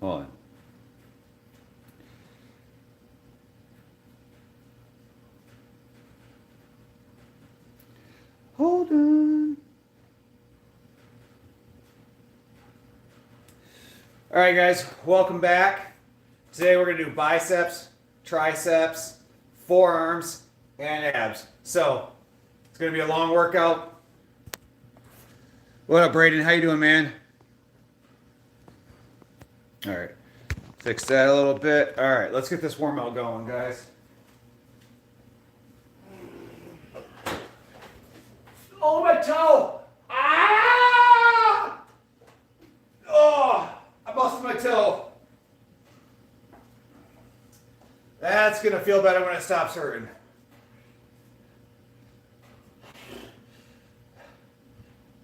Hold on. Hold on. All right, guys, welcome back. Today we're going to do biceps, triceps, forearms, and abs. So, it's going to be a long workout. What up, Braden? How you doing, man? All right. Fix that a little bit. All right, let's get this warm out going, guys. Oh, my toe! Ah! Oh, I busted my toe. That's gonna feel better when it stops hurting.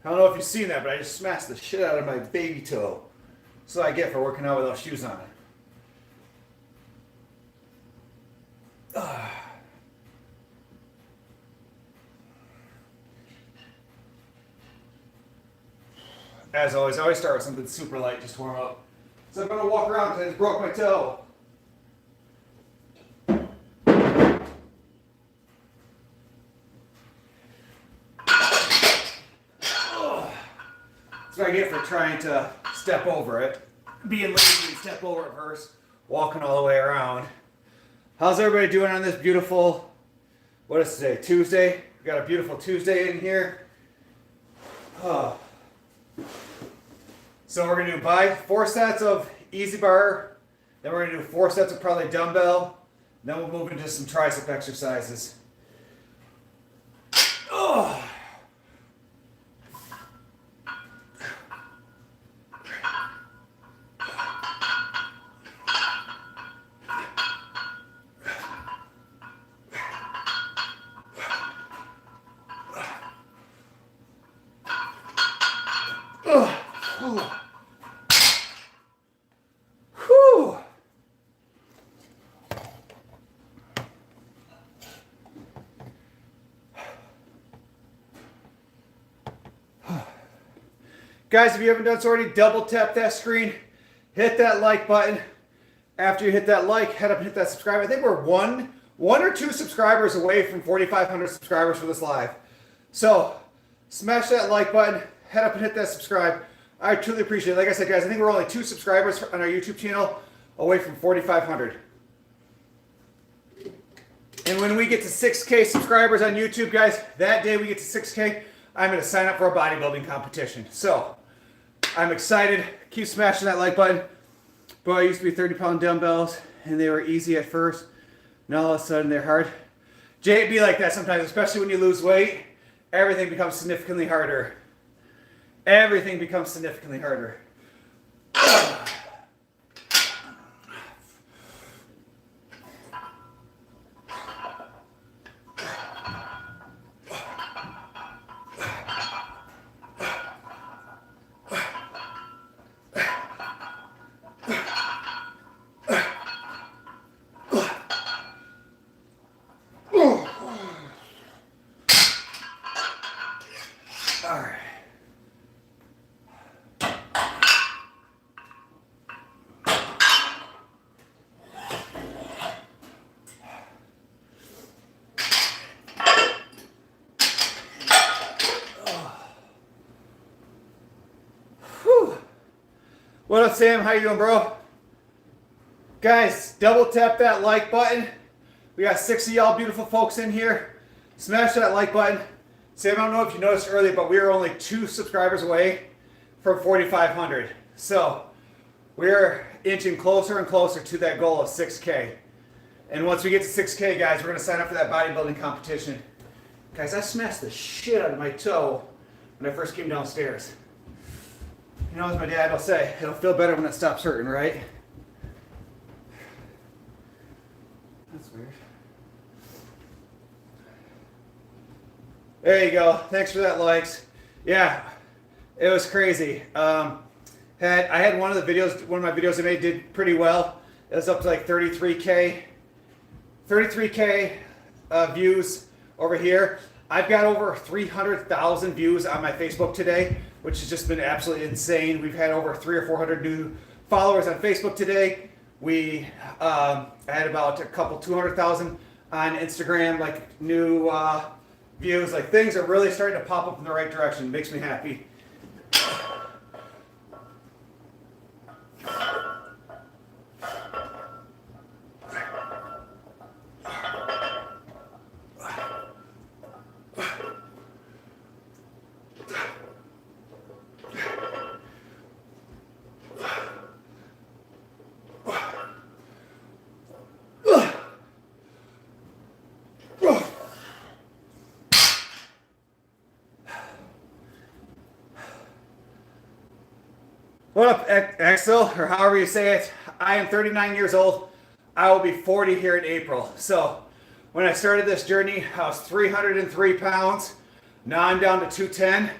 I don't know if you've seen that, but I just smashed the shit out of my baby toe. That's what I get for working out without shoes on. As always, I always start with something super light just to warm up. So I'm gonna walk around because I just broke my toe. That's what I get for trying to step over it. Being lazy and step over it first, walking all the way around. How's everybody doing on this beautiful, what is today, Tuesday? We got a beautiful Tuesday in here. Oh. So we're going to do 4 sets of easy bar, then we're going to do 4 sets of probably dumbbell, then we'll move into some tricep exercises. Oh. Whew. Guys, if you haven't done so already, double tap that screen, hit that like button. After you hit that like, head up and hit that subscribe. I think we're one or two subscribers away from 4,500 subscribers for this live. So smash that like button, head up and hit that subscribe. I truly appreciate it. Like I said, guys, I think we're only 2 subscribers on our YouTube channel away from 4,500. And when we get to 6K subscribers on YouTube, guys, that day we get to 6K, I'm going to sign up for a bodybuilding competition. So I'm excited. Keep smashing that like button. Boy, I used to be 30-pound dumbbells, and they were easy at first. Now all of a sudden they're hard. Jay, it'd be like that sometimes, especially when you lose weight. Everything becomes significantly harder. Everything becomes significantly harder. All right. What up, Sam? How you doing, bro? Guys, double tap that like button. We got 6 of y'all beautiful folks in here. Smash that like button. Sam, I don't know if you noticed earlier, but we are only 2 subscribers away from 4,500. So we're inching closer and closer to that goal of 6K. And once we get to 6K, guys, we're going to sign up for that bodybuilding competition. Guys, I smashed the shit out of my toe when I first came downstairs. You know, as my dad will say, it'll feel better when it stops hurting, right? That's weird. There you go. Thanks for that likes. Yeah, it was crazy. I had one of my videos I made did pretty well. It was up to like 33K views over here. I've got over 300,000 views on my Facebook today, which has just been absolutely insane. We've had over 300 or 400 new followers on Facebook today. We had about a couple 200,000 on Instagram, like new views. Like things are really starting to pop up in the right direction. It makes me happy. What up, Axel, or however you say it? I am 39 years old. I will be 40 here in April. So when I started this journey, I was 303 pounds. Now I'm down to 210.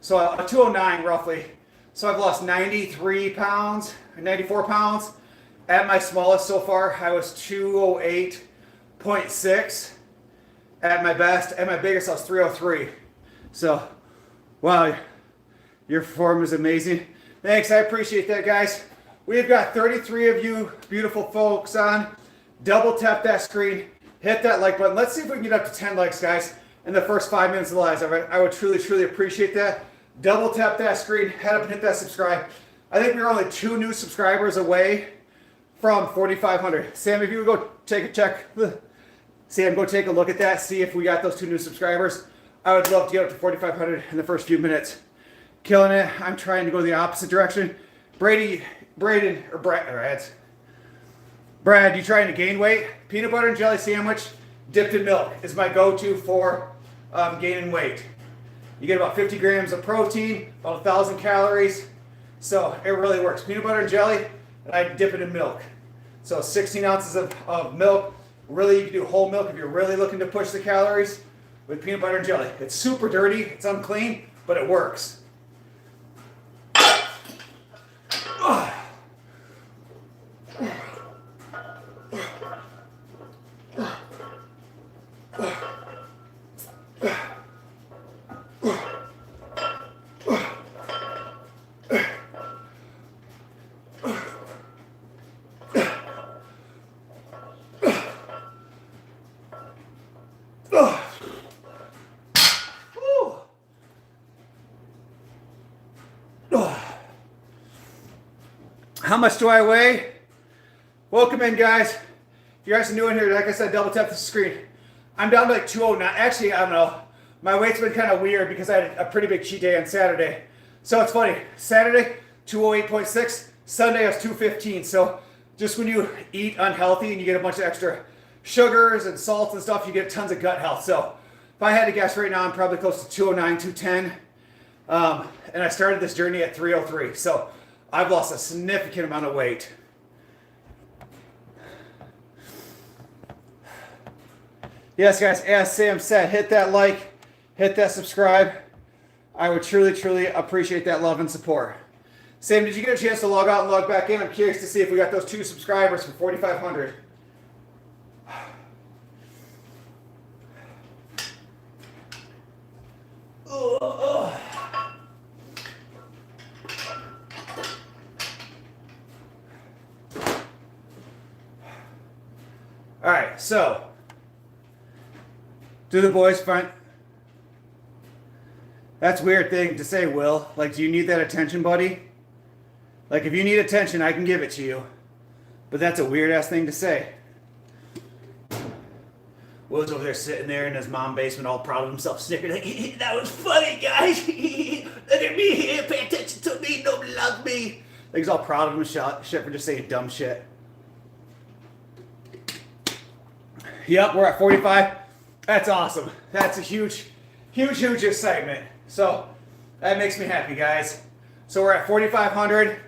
So 209 roughly. So I've lost 93 pounds, 94 pounds. At my smallest so far, I was 208.6. At my best, at my biggest, I was 303. So, wow, your form is amazing. Thanks, I appreciate that, guys. We've got 33 of you beautiful folks on. Double tap that screen, hit that like button. Let's see if we can get up to 10 likes, guys, in the first 5 minutes of the live. I would truly, truly appreciate that. Double tap that screen, head up and hit that subscribe. I think we're only 2 new subscribers away from 4,500. Sam, if you would go take a check. Sam, go take a look at that, see if we got those 2 new subscribers. I would love to get up to 4,500 in the first few minutes. Killing it. I'm trying to go the opposite direction. Brad, you trying to gain weight? Peanut butter and jelly sandwich dipped in milk is my go-to for gaining weight. You get about 50 grams of protein, about 1,000 calories. So it really works. Peanut butter and jelly, and I dip it in milk. So 16 ounces of milk. Really, you can do whole milk if you're really looking to push the calories with peanut butter and jelly. It's super dirty, it's unclean, but it works. How much do I weigh? Welcome in, guys. If you guys are new in here, like I said, double tap the screen. I'm down to like 209. Actually, I don't know. My weight's been kind of weird because I had a pretty big cheat day on Saturday. So it's funny. Saturday, 208.6. Sunday, I was 215. So just when you eat unhealthy and you get a bunch of extra sugars and salts and stuff, you get tons of gut health. So if I had to guess right now, I'm probably close to 209, 210. And I started this journey at 303. So I've lost a significant amount of weight. Yes, guys, as Sam said, hit that like, hit that subscribe. I would truly, truly appreciate that love and support. Sam, did you get a chance to log out and log back in? I'm curious to see if we got those 2 subscribers for 4,500. All right, so do the boys find? That's a weird thing to say, Will. Like, do you need that attention, buddy? Like, if you need attention, I can give it to you. But that's a weird-ass thing to say. Will's over there sitting there in his mom's basement all proud of himself, snickering like, that was funny, guys. Look at me here, pay attention to me, nobody loves me. Like, he's all proud of himself for just saying dumb shit. Yep, we're at 45. That's awesome. That's a huge, huge, huge excitement. So that makes me happy, guys. So we're at 4,500.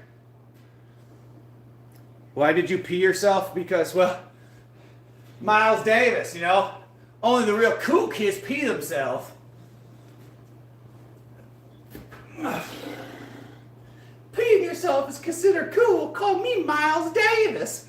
Why did you pee yourself? Because, well, Miles Davis, you know, only the real cool kids pee themselves. Peeing yourself is considered cool. Call me Miles Davis.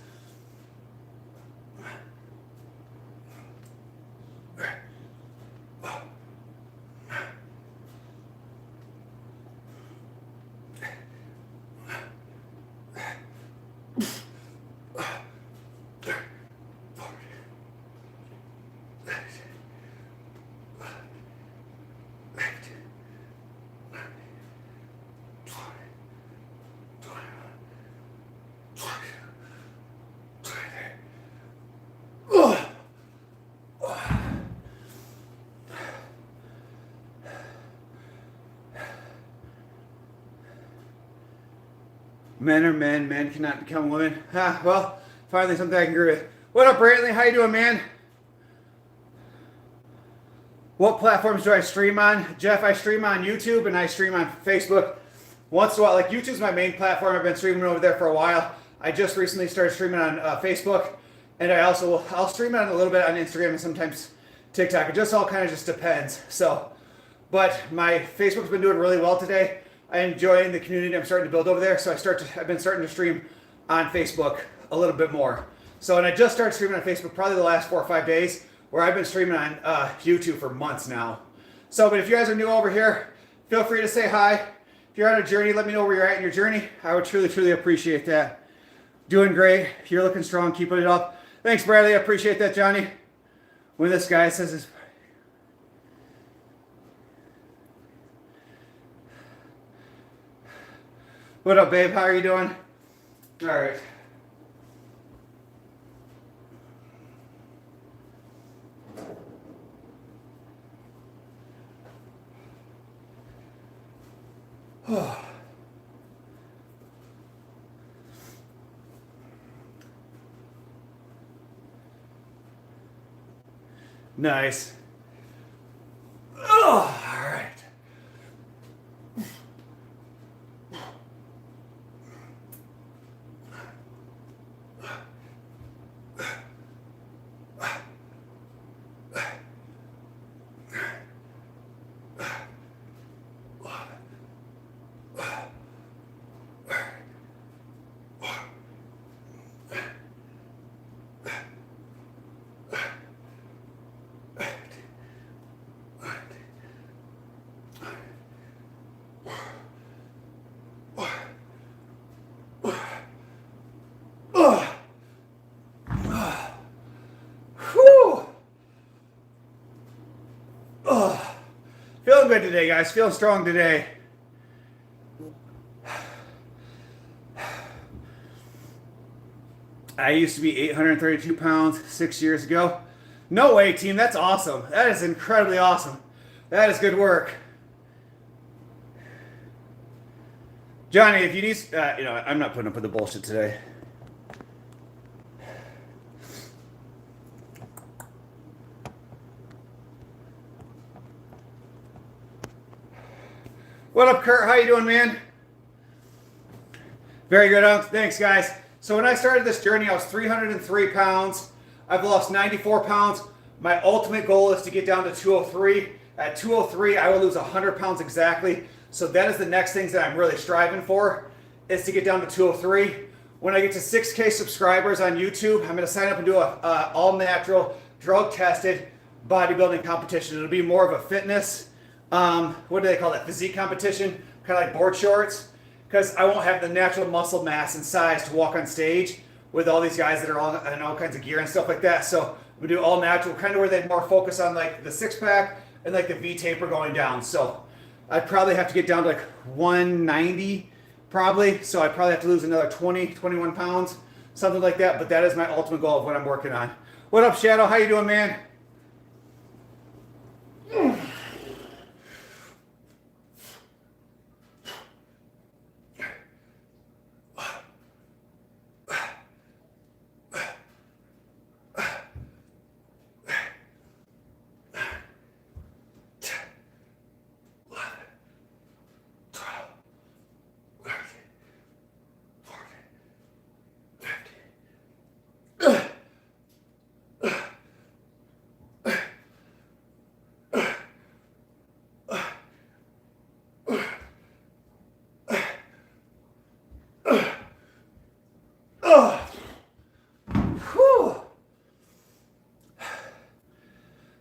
Men are men, men cannot become women. Well, finally something I can agree with. What up, Brantley? How you doing, man? What platforms do I stream on? Jeff, I stream on YouTube and I stream on Facebook. Once in a while, like YouTube's my main platform. I've been streaming over there for a while. I just recently started streaming on Facebook, and I'll stream it on a little bit on Instagram and sometimes TikTok. It just all kind of just depends. So, but my Facebook's been doing really well today. I'm enjoying the community I'm starting to build over there. So I've been starting to stream on Facebook a little bit more. So, and I just started streaming on Facebook probably the last 4 or 5 days, where I've been streaming on YouTube for months now. So, but if you guys are new over here, feel free to say hi. If you're on a journey, let me know where you're at in your journey. I would truly, truly appreciate that. Doing great. You're looking strong. Keeping it up. Thanks, Bradley. I appreciate that, Johnny. When this guy says this. What up, babe? How are you doing? All right. Oh. Nice. Oh, all right. Feeling good today, guys. Feeling strong today. I used to be 832 pounds 6 years ago. No way, team. That's awesome. That is incredibly awesome. That is good work. Johnny, if you need, I'm not putting up with the bullshit today. What up, Kurt? How you doing, man? Very good. Thanks, guys. So when I started this journey, I was 303 pounds. I've lost 94 pounds. My ultimate goal is to get down to 203. At 203, I will lose 100 pounds exactly. So that is the next things that I'm really striving for, is to get down to 203. When I get to 6K subscribers on YouTube, I'm going to sign up and do a all-natural, drug-tested bodybuilding competition. It'll be more of a fitness, what do they call that, physique competition, kind of like board shorts, because I won't have the natural muscle mass and size to walk on stage with all these guys that are all in all kinds of gear and stuff like that. So we do all natural, kind of where they more focus on like the six-pack and like the V-taper going down. So I'd probably have to get down to like 190 probably. So I'd probably have to lose another 20, 21 pounds, something like that. But that is my ultimate goal of what I'm working on. What up, Shadow? How you doing, man?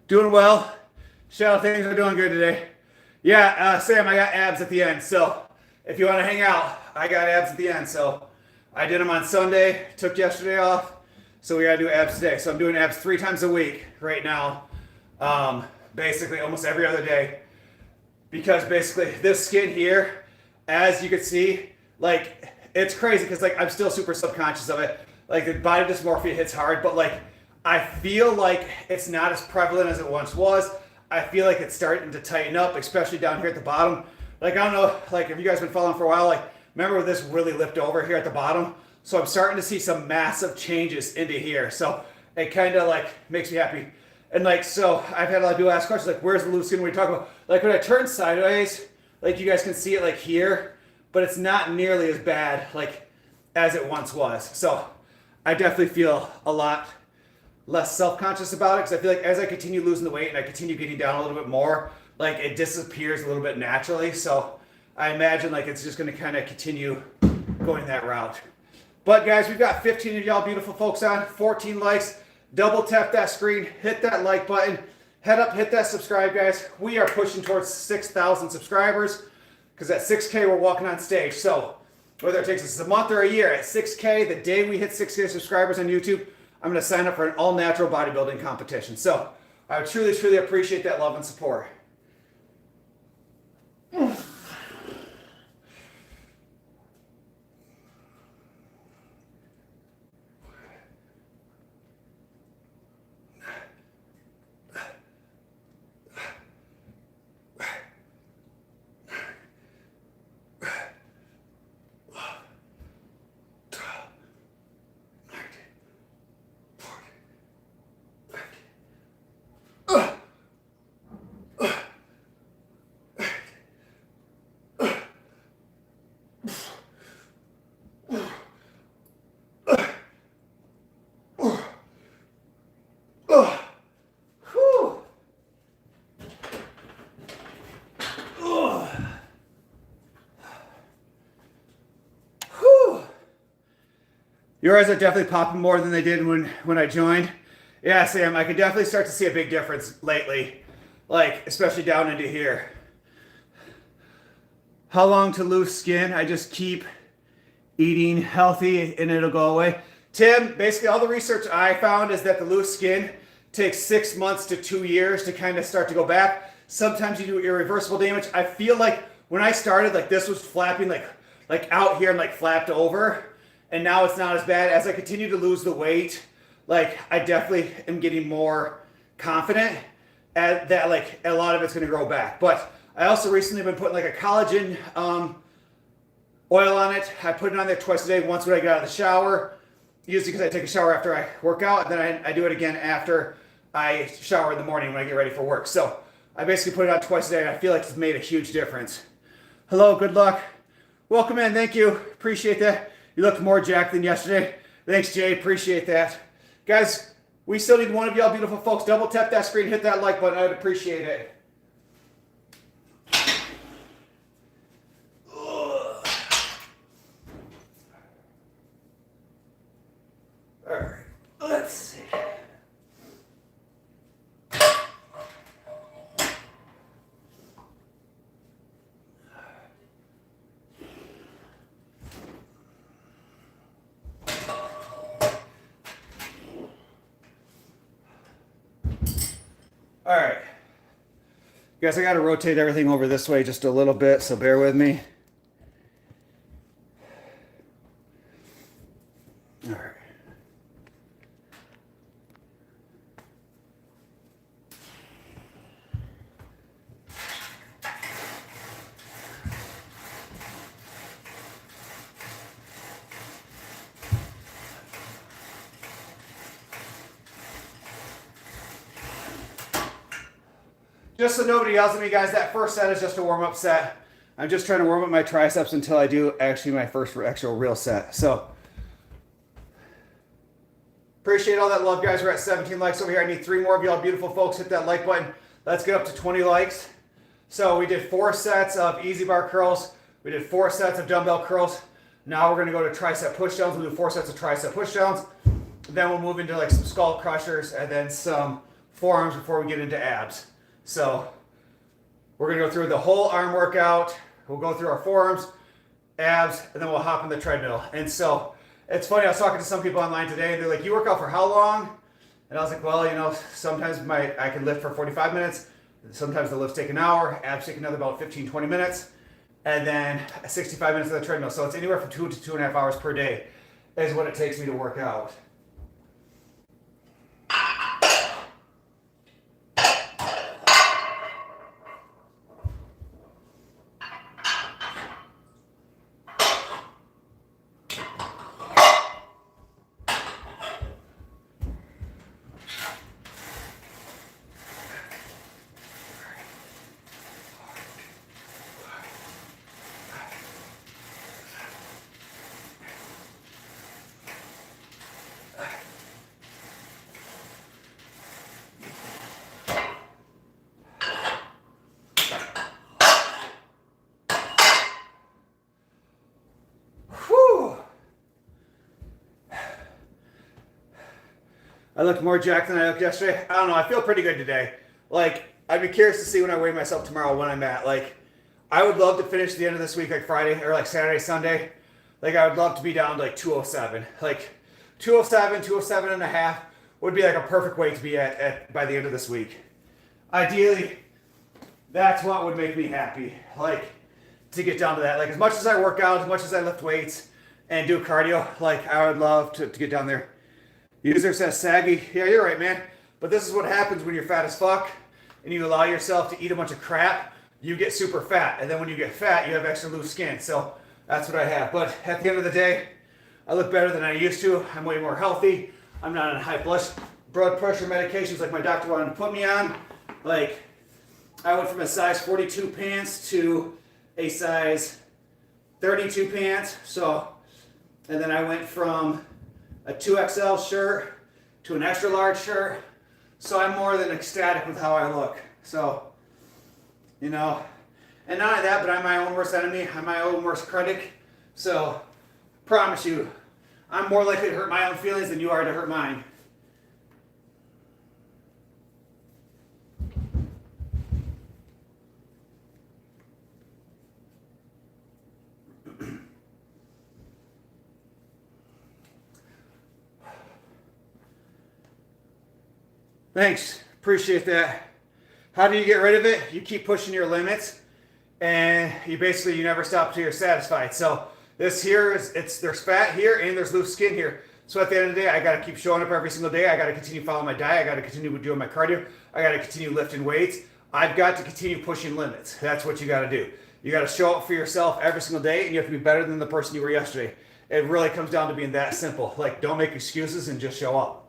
Doing well. Shadow, things are doing good today. Yeah, Sam, I got abs at the end. So if you want to hang out, I got abs at the end. So I did them on Sunday, took yesterday off. So we got to do abs today. So I'm doing abs 3 times a week right now. Basically almost every other day. Because basically this skin here, as you can see, like it's crazy because like I'm still super subconscious of it. Like the body dysmorphia hits hard, but like I feel like it's not as prevalent as it once was. I feel like it's starting to tighten up, especially down here at the bottom. Like, I don't know, like, if you guys been following for a while, like, remember this really lipped over here at the bottom. So I'm starting to see some massive changes into here. So it kind of like makes me happy. And like, so I've had a lot of people ask questions like, where's the loose skin? When we talk about, like when I turn sideways, like you guys can see it like here, but it's not nearly as bad like as it once was. So I definitely feel a lot less self-conscious about it because I feel like as I continue losing the weight and I continue getting down a little bit more, like it disappears a little bit naturally. So I imagine like it's just going to kind of continue going that route. But guys, we've got 15 of y'all beautiful folks on, 14 likes. Double tap that screen, hit that like button, head up, hit that subscribe, guys. We are pushing towards 6,000 subscribers because at 6K we're walking on stage. So whether it takes us a month or a year, at 6K, the day we hit 6K subscribers on YouTube, I'm going to sign up for an all-natural bodybuilding competition. So I truly, truly appreciate that love and support. Your eyes are definitely popping more than they did when I joined. Yeah, Sam, I could definitely start to see a big difference lately. Like, especially down into here. How long to lose skin? I just keep eating healthy and it'll go away. Tim, basically all the research I found is that the loose skin takes 6 months to 2 years to kind of start to go back. Sometimes you do irreversible damage. I feel like when I started, like this was flapping like out here and like flapped over. And now it's not as bad. As I continue to lose the weight, like I definitely am getting more confident at that like a lot of it's gonna grow back. But I also recently been putting like a collagen oil on it. I put it on there twice a day, once when I get out of the shower, usually because I take a shower after I work out, and then I do it again after I shower in the morning when I get ready for work. So I basically put it on twice a day and I feel like it's made a huge difference. Hello, good luck. Welcome in, thank you, appreciate that. You looked more jacked than yesterday. Thanks, Jay. Appreciate that. Guys, we still need one of y'all beautiful folks. Double tap that screen, hit that like button. I would appreciate it. All right, let's see. All right, guys, I got to rotate everything over this way just a little bit, so bear with me. All right. Just so nobody yells at me, guys, that first set is just a warm-up set. I'm just trying to warm up my triceps until I do actually my first actual real set. So, appreciate all that love, guys. We're at 17 likes over here. I need 3 more of y'all beautiful folks. Hit that like button. Let's get up to 20 likes. So we did 4 sets of easy bar curls. We did 4 sets of dumbbell curls. Now we're going to go to tricep pushdowns. We'll do 4 sets of tricep pushdowns. Then we'll move into like some skull crushers and then some forearms before we get into abs. So we're going to go through the whole arm workout. We'll go through our forearms, abs, and then we'll hop in the treadmill. And so it's funny, I was talking to some people online today, and they're like, you work out for how long? And I was like, well, you know, sometimes I can lift for 45 minutes. Sometimes the lifts take an hour. Abs take another about 15, 20 minutes. And then 65 minutes of the treadmill. So it's anywhere from 2 to 2.5 hours per day is what it takes me to work out. I look more jacked than I looked yesterday. I don't know. I feel pretty good today. Like, I'd be curious to see when I weigh myself tomorrow when I'm at. Like, I would love to finish the end of this week, like Friday or like Saturday, Sunday. Like, I would love to be down to like 207. Like, 207, 207 and a half would be like a perfect weight to be at by the end of this week. Ideally, that's what would make me happy. Like, to get down to that. Like, as much as I work out, as much as I lift weights and do cardio, like, I would love to get down there. User says saggy. Yeah, you're right, man. But this is what happens when you're fat as fuck and you allow yourself to eat a bunch of crap. You get super fat. And then when you get fat, you have extra loose skin. So that's what I have. But at the end of the day, I look better than I used to. I'm way more healthy. I'm not on high blood pressure medications like my doctor wanted to put me on. Like, I went from a size 42 pants to a size 32 pants. So, and then I went from a 2XL shirt to an extra large shirt. So I'm more than ecstatic with how I look. So, you know, and not only that, but I'm my own worst enemy. I'm my own worst critic. So, promise you, I'm more likely to hurt my own feelings than you are to hurt mine. Thanks, appreciate that. How do you get rid of it? You keep pushing your limits, and you never stop until you're satisfied. So this here there's fat here and there's loose skin here. So at the end of the day, I got to keep showing up every single day. I got to continue following my diet. I got to continue doing my cardio. I got to continue lifting weights. I've got to continue pushing limits. That's what you got to do. You got to show up for yourself every single day, and you have to be better than the person you were yesterday. It really comes down to being that simple. Like, don't make excuses and just show up.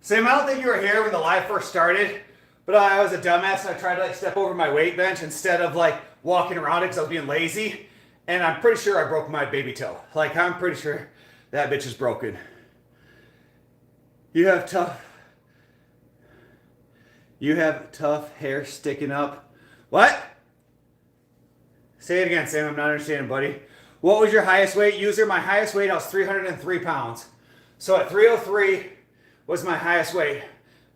Sam, I don't think you were here when the live first started, but I was a dumbass and I tried to like step over my weight bench instead of like walking around it because I was being lazy. And I'm pretty sure I broke my baby toe. Like, I'm pretty sure that bitch is broken. You have tough hair sticking up. What? Say it again, Sam. I'm not understanding, buddy. What was your highest weight? User, my highest weight, I was 303 pounds. So at 303 was my highest weight.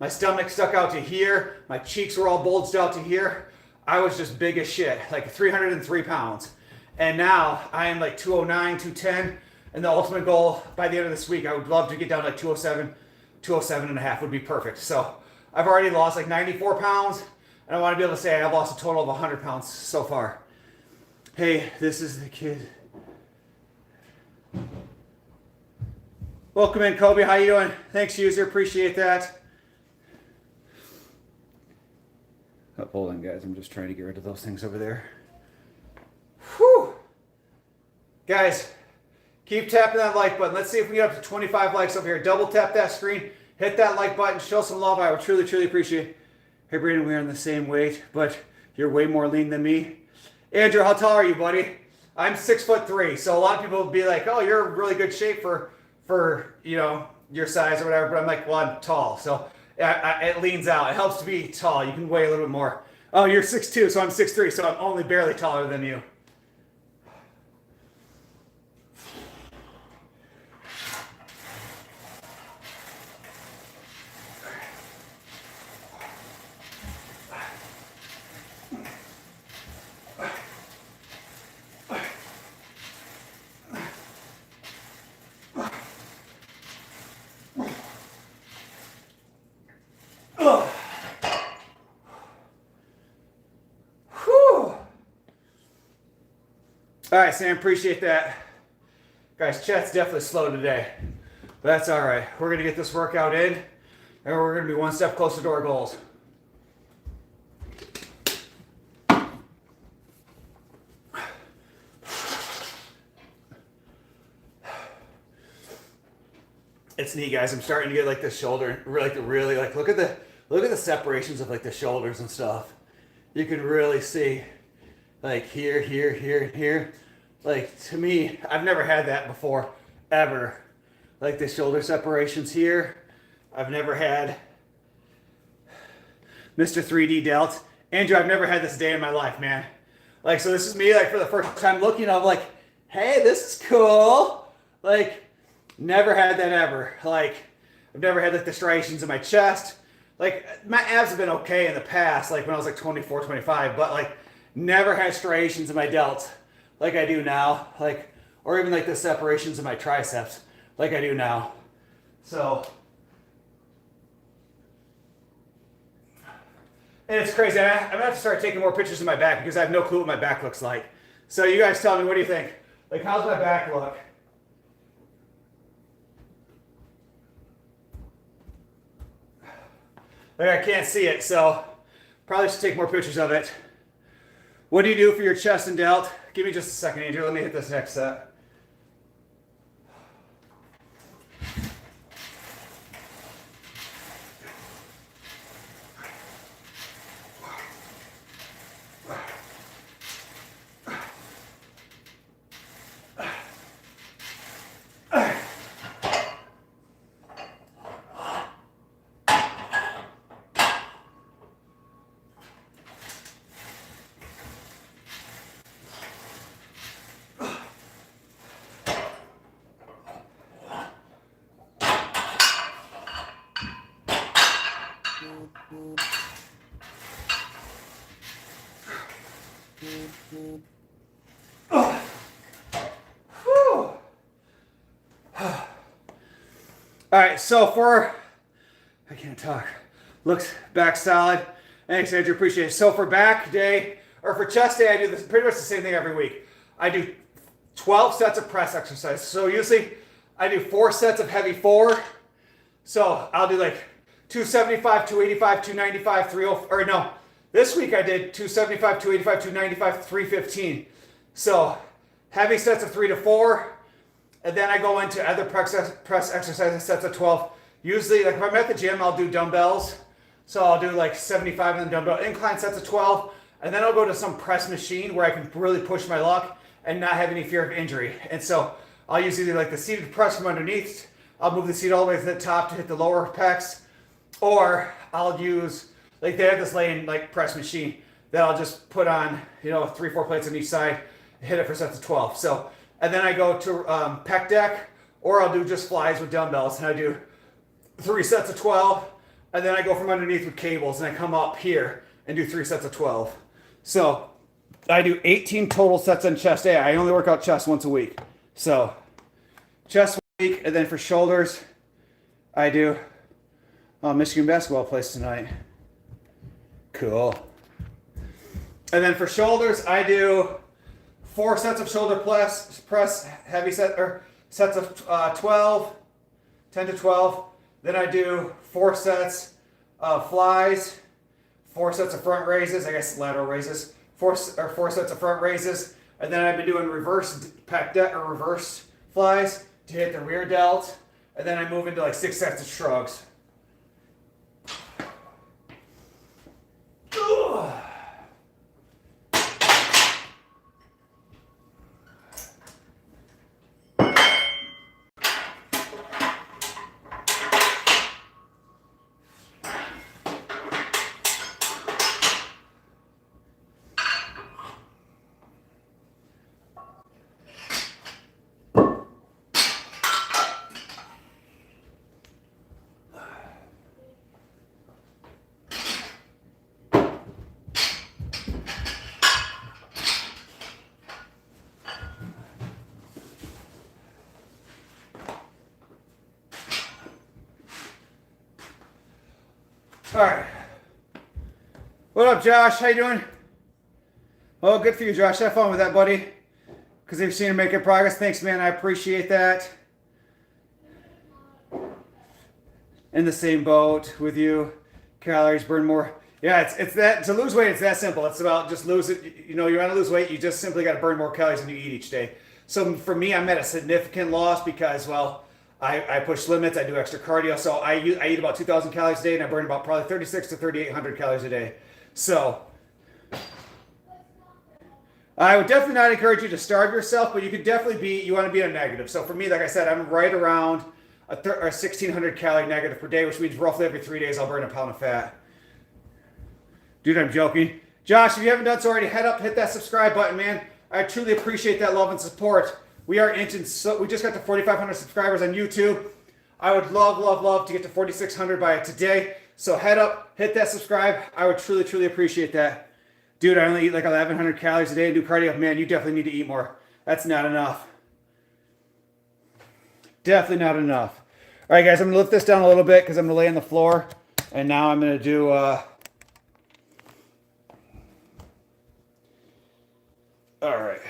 My stomach stuck out to here. My cheeks were all bulged out to here. I was just big as shit, like 303 pounds. And now I am like 209, 210. And the ultimate goal by the end of this week, I would love to get down to like 207, 207 and a half would be perfect. So I've already lost like 94 pounds. And I want to be able to say I've lost a total of 100 pounds so far. Hey, this is the kid. Welcome in, Kobe. How you doing? Thanks, user. Appreciate that. Oh, hold on, guys. I'm just trying to get rid of those things over there. Whew. Guys, keep tapping that like button. Let's see if we get up to 25 likes over here. Double tap that screen. Hit that like button. Show some love. I would truly, truly appreciate it. Hey, Brandon, we're on the same weight, but you're way more lean than me. Andrew, how tall are you, buddy? I'm 6'3". So a lot of people will be like, oh, you're in really good shape for you know, your size or whatever, but I'm like, well, I'm tall, so it leans out. It helps to be tall. You can weigh a little bit more. Oh, you're 6'2", so I'm 6'3", so I'm only barely taller than you. All right, Sam, appreciate that. Guys, chat's definitely slow today, but that's all right. We're going to get this workout in, and we're going to be one step closer to our goals. It's neat, guys. I'm starting to get like the shoulder, like really like look at the separations of like the shoulders and stuff. you can really see like here, here, here, here. Like to me, I've never had that before, ever. Like the shoulder separations here. I've never had Mr. 3D delt. Andrew, I've never had this day in my life, man. Like, so this is me, like, for the first time looking, I'm like, hey, this is cool. Like, never had that ever. Like, I've never had, like, the striations in my chest. Like, my abs have been okay in the past, like, when I was, like, 24, 25, but, like, never had striations in my delts like I do now. Like, or even, like, the separations in my triceps like I do now. So, and it's crazy. I'm going to have to start taking more pictures of my back because I have no clue what my back looks like. So you guys tell me, what do you think? Like, how's my back look? Like, I can't see it, so probably should take more pictures of it. What do you do for your chest and delt? Give me just a second, Andrew. Let me hit this next set. All right, so for, I can't talk, looks back solid. Thanks, Andrew, appreciate it. So for back day, or for chest day, I do this pretty much the same thing every week. I do 12 sets of press exercises. So usually I do 4 sets of heavy 4. So I'll do like 275, 285, 295, 305, or no, this week I did 275, 285, 295, 315. So heavy sets of 3 to 4. And then I go into other press exercises, sets of 12. Usually, like if I'm at the gym, I'll do dumbbells. So I'll do like 75 and then dumbbell incline sets of 12. And then I'll go to some press machine where I can really push my luck and not have any fear of injury. And so I'll use either like the seated press from underneath. I'll move the seat all the way to the top to hit the lower pecs. Or I'll use, like they have this lane like press machine that I'll just put on, 3-4 plates on each side, hit it for sets of 12. So, and then I go to pec deck, or I'll do just flies with dumbbells, and I do 3 sets of 12, and then I go from underneath with cables, and I come up here and do 3 sets of 12. So I do 18 total sets on chest day. I only work out chest once a week. So chest week, and then for shoulders, I do Michigan basketball plays tonight. Cool. And then for shoulders, I do 4 sets of shoulder press heavy set, or sets of 12, 10 to 12. Then I do 4 sets of flies, 4 sets of front raises, I guess lateral raises, 4 sets of front raises. And then I've been doing reverse pec deck or reverse flies to hit the rear delt. And then I move into like 6 sets of shrugs. All right. What up, Josh? How you doing? Oh, good for you, Josh. Have fun with that, buddy. Because you've seen him making progress. Thanks, man. I appreciate that. In the same boat with you. Calories burn more. Yeah, it's that to lose weight. It's that simple. It's about just lose it. You want to lose weight. You just simply got to burn more calories than you eat each day. So for me, I'm at a significant loss because, well, I push limits, I do extra cardio, so I eat about 2,000 calories a day, and I burn about probably 3,600 to 3,800 calories a day. So I would definitely not encourage you to starve yourself, but you could definitely be, you want to be a negative. So for me, like I said, I'm right around a 1,600 calorie negative per day, which means roughly every 3 days I'll burn a pound of fat. Dude, I'm joking. Josh, if you haven't done so already, head up, hit that subscribe button, man. I truly appreciate that love and support. We are inching, so we just got to 4,500 subscribers on YouTube. I would love, love, love to get to 4,600 by today. So head up, hit that subscribe. I would truly, truly appreciate that. Dude, I only eat like 1,100 calories a day and do cardio. Man, you definitely need to eat more. That's not enough. Definitely not enough. All right, guys, I'm going to lift this down a little bit because I'm going to lay on the floor. And now I'm going to do... all right.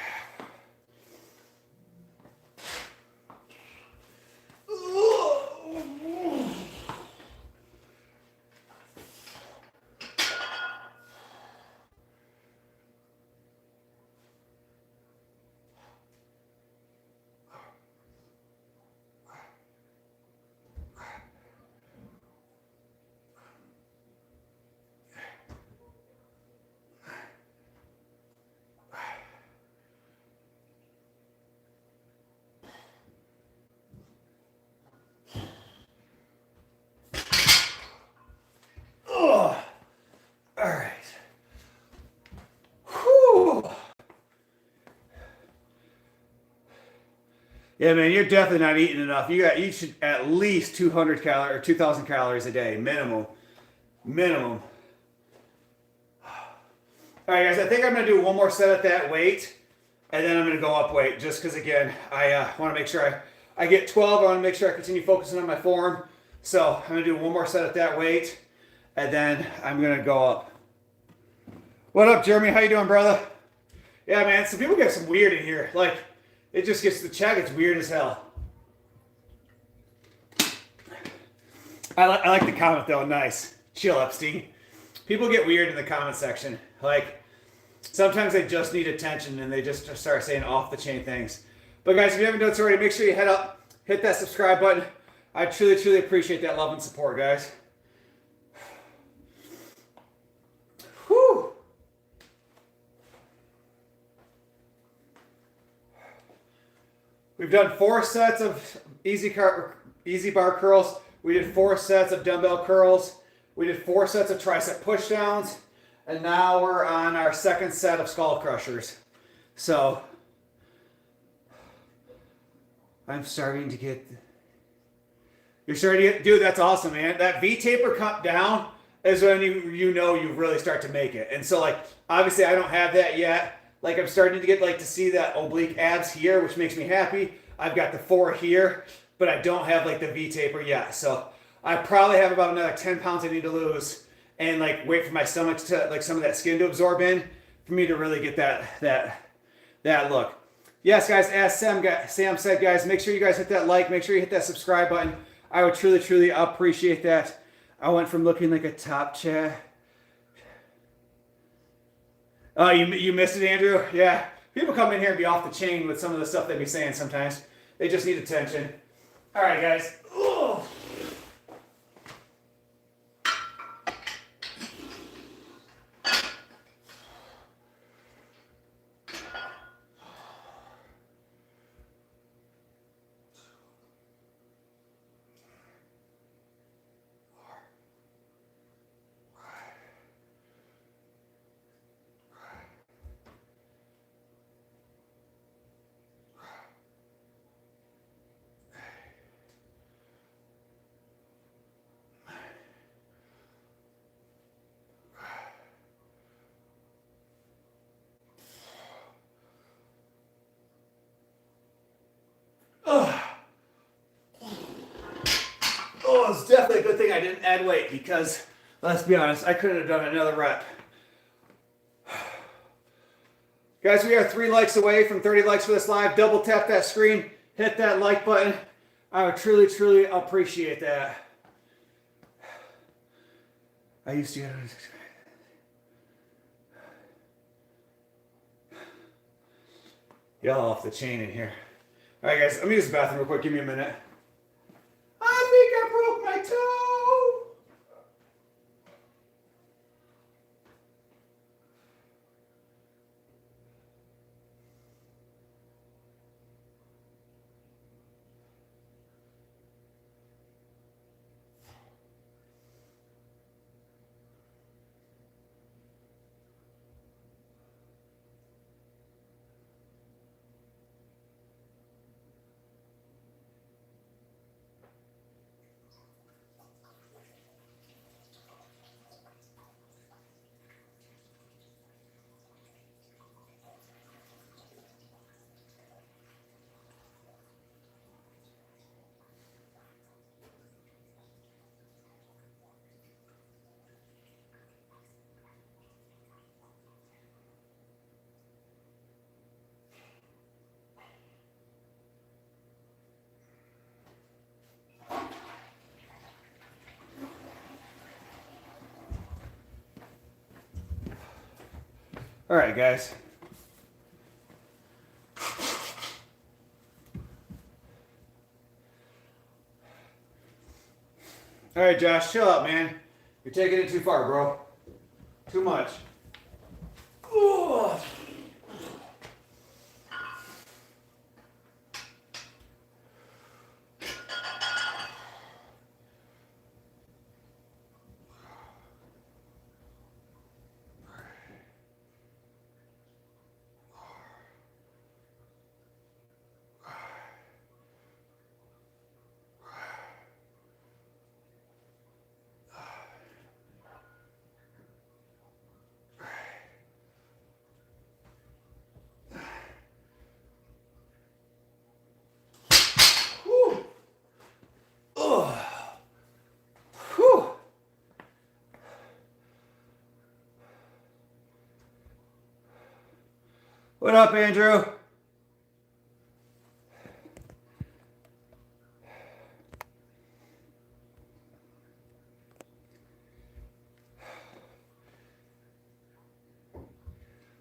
All right. Whew. Yeah, man, you're definitely not eating enough. You should at least 200 calories or 2,000 calories a day minimum. Minimum. All right, guys, I think I'm going to do one more set at that weight, and then I'm going to go up weight just because, again, I want to make sure I get 12. I want to make sure I continue focusing on my form. So I'm going to do one more set at that weight, and then I'm going to go up. What up, Jeremy? How you doing, brother? Yeah, man, some people get some weird in here. Like, it just gets, the chat gets weird as hell. I like the comment, though. Nice. Chill, Epstein. People get weird in the comment section. Like, sometimes they just need attention and they just start saying off-the-chain things. But, guys, if you haven't done so already, make sure you head up, hit that subscribe button. I truly, truly appreciate that love and support, guys. Whew. We've done 4 sets of easy bar curls. We did 4 sets of dumbbell curls. We did 4 sets of tricep pushdowns. And now we're on our 2nd set of skull crushers. So, I'm starting to get... You're starting to get... Dude, that's awesome, man. That V-taper cut down is when you know you really start to make it. And so, like, obviously I don't have that yet. Like, I'm starting to get, like, to see that oblique abs here, which makes me happy. I've got the 4 here, but I don't have, like, the V-taper yet. So I probably have about another 10 pounds I need to lose and, like, wait for my stomach to, like, some of that skin to absorb in for me to really get that look. Yes, guys, as Sam said, guys, make sure you guys hit that like. Make sure you hit that subscribe button. I would truly, truly appreciate that. I went from looking like a top chat. Oh, you missed it, Andrew? Yeah. People come in here and be off the chain with some of the stuff they be saying sometimes. They just need attention. All right, guys. Ugh. Oh, it's definitely a good thing I didn't add weight because, let's be honest, I couldn't have done another rep. Guys, we are 3 likes away from 30 likes for this live. Double tap that screen, hit that like button. I would truly, truly appreciate that. I used to get y'all off the chain in here. All right, guys, let me use the bathroom real quick. Give me a minute. I think I broke my toe. All right, guys. All right, Josh, chill out, man. You're taking it too far, bro. Too much. Ooh. What up, Andrew?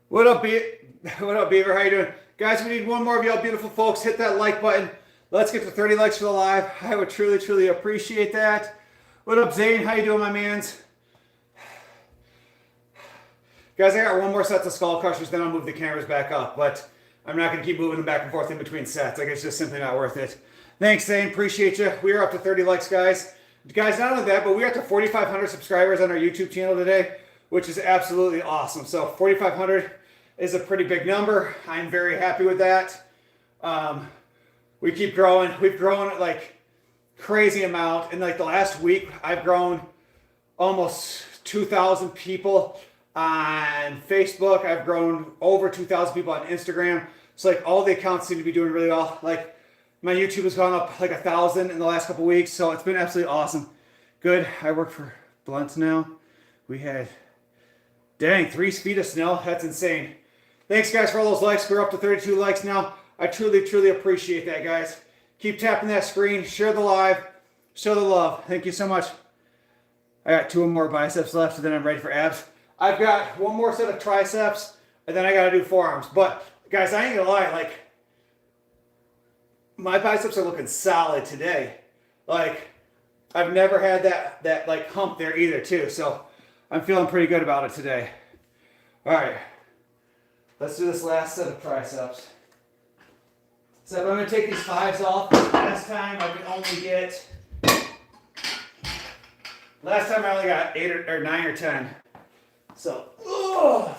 What up, What up, Beaver? How you doing? Guys, we need one more of y'all beautiful folks. Hit that like button. Let's get to 30 likes for the live. I would truly, truly appreciate that. What up, Zane? How you doing, my mans? Guys, I got one more set of skull crushers, then I'll move the cameras back up. But I'm not going to keep moving them back and forth in between sets. Like, it's just simply not worth it. Thanks, Zane. Appreciate you. We are up to 30 likes, guys. Guys, not only that, but we are up to 4,500 subscribers on our YouTube channel today, which is absolutely awesome. So 4,500 is a pretty big number. I'm very happy with that. We keep growing. We've grown at like crazy amount. In like the last week, I've grown almost 2,000 people on Facebook. I've grown over 2,000 people on Instagram. So like all the accounts seem to be doing really well. Like my YouTube has gone up like 1,000 in the last couple weeks. So it's been absolutely awesome. Good. I work for Blunts now. We had, dang, 3 feet of snow. That's insane. Thanks, guys, for all those likes. We're up to 32 likes now. I truly, truly appreciate that, guys. Keep tapping that screen. Share the live. Show the love. Thank you so much. I got 2 more biceps left, and then I'm ready for abs. I've got 1 more set of triceps, and then I got to do forearms. But, guys, I ain't going to lie. Like, my biceps are looking solid today. Like, I've never had that like, hump there either, too. So, I'm feeling pretty good about it today. All right. Let's do this last set of triceps. So I'm going to take these 5s off. Last time I only got 8 or 9 or 10. So, ugh.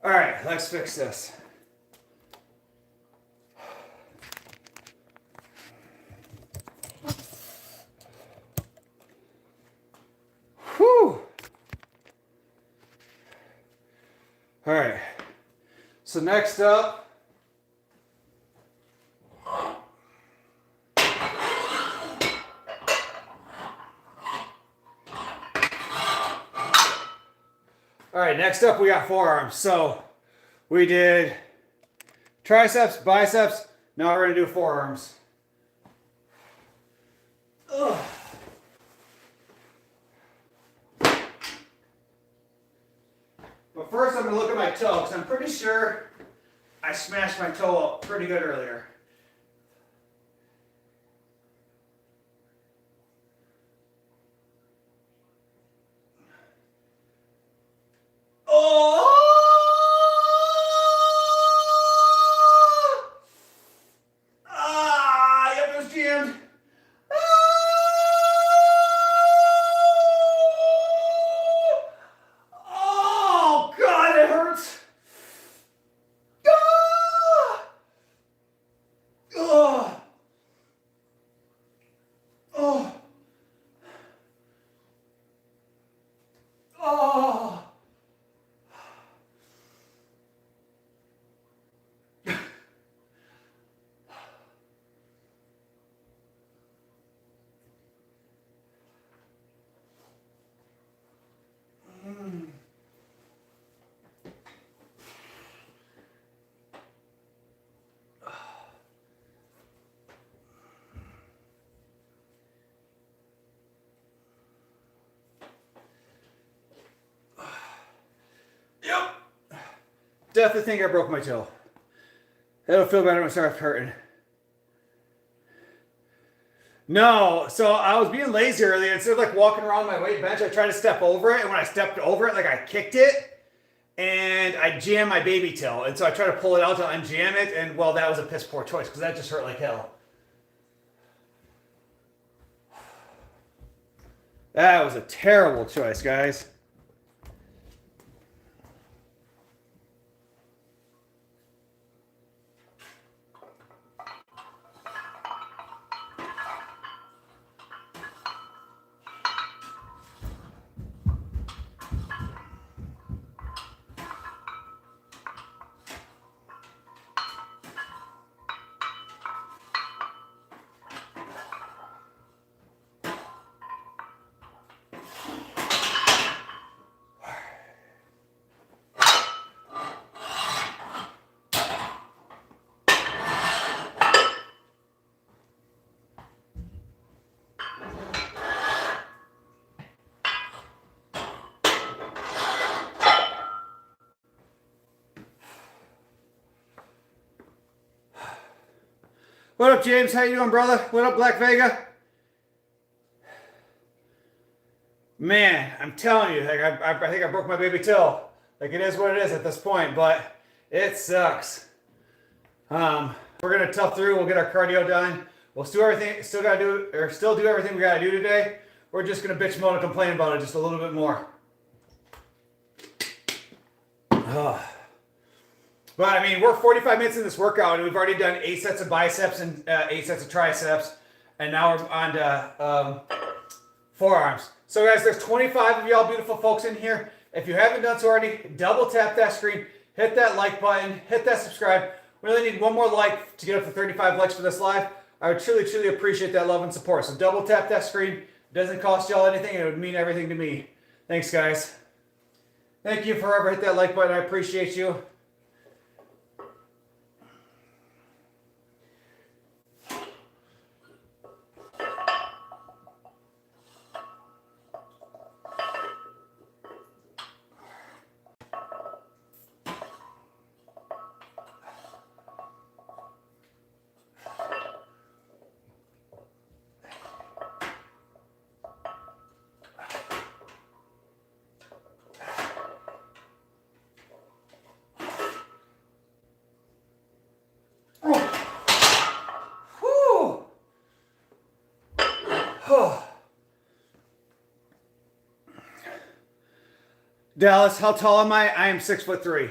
All right, let's fix this. Whew. All right, so next up, we got forearms. So we did triceps, biceps. Now we're going to do forearms. Ugh. But first I'm going to look at my toe, because I'm pretty sure I smashed my toe up pretty good earlier. Oh! Ah, yep, it was jammed. Oh, God, it hurts. Ah! Oh. Oh. Oh. Yep. Definitely think I broke my toe. It'll feel better when it starts hurting. No, so I was being lazy earlier. Instead of like walking around my weight bench, I tried to step over it. And when I stepped over it, like I kicked it and I jammed my baby toe. And so I tried to pull it out to unjam it. And well, that was a piss poor choice because that just hurt like hell. That was a terrible choice, guys. What up, James? How you doing, brother? What up, Black Vega? Man, I'm telling you, like I think I broke my baby toe. Like it is what it is at this point, but it sucks. We're gonna tough through. We'll get our cardio done. We'll still everything. Still do everything we gotta do today. We're just gonna bitch, moan, and complain about it just a little bit more. But I mean, we're 45 minutes in this workout, and we've already done 8 sets of biceps and 8 sets of triceps, and now we're on to forearms. So guys, there's 25 of y'all beautiful folks in here. If you haven't done so already, double tap that screen, hit that like button, hit that subscribe. We only need one more like to get up to 35 likes for this live. I would truly, truly appreciate that love and support. So double tap that screen. It doesn't cost y'all anything, and it would mean everything to me. Thanks, guys. Thank you for whoever hit that like button. I appreciate you. Dallas, how tall am I? I am 6'3".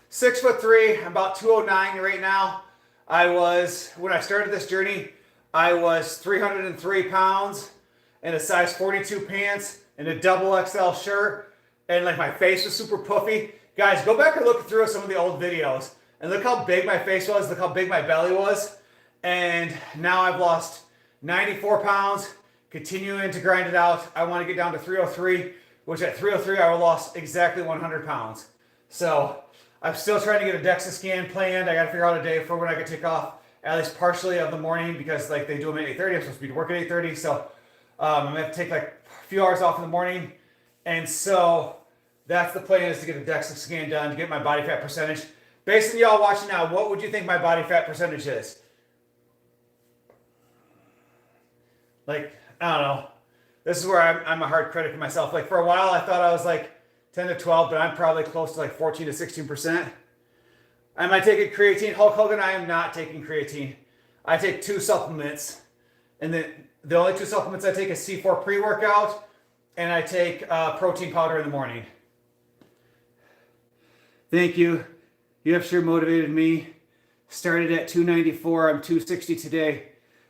6'3", I'm about 209 right now. When I started this journey, I was 303 pounds in a size 42 pants and a double XL shirt. And like my face was super puffy. Guys, go back and look through some of the old videos and look how big my face was, look how big my belly was. And now I've lost 94 pounds, continuing to grind it out. I want to get down to 303. Which at 303, I lost exactly 100 pounds. So I'm still trying to get a DEXA scan planned. I got to figure out a day for when I can take off at least partially of the morning because like they do them at 8:30. I'm supposed to be to work at 8:30, so I'm gonna have to take like a few hours off in the morning, and so that's the plan, is to get a DEXA scan done to get my body fat percentage. Based on y'all watching now, what would you think my body fat percentage is? Like, I don't know. This is where I'm a hard critic of myself. Like for a while, I thought I was like 10 to 12, but I'm probably close to like 14 to 16%. Am I taking creatine? Hulk Hogan, I am not taking creatine. I take 2 supplements, and the only 2 supplements I take is C4 pre-workout, and I take protein powder in the morning. Thank you. You have sure motivated me. Started at 294. I'm 260 today.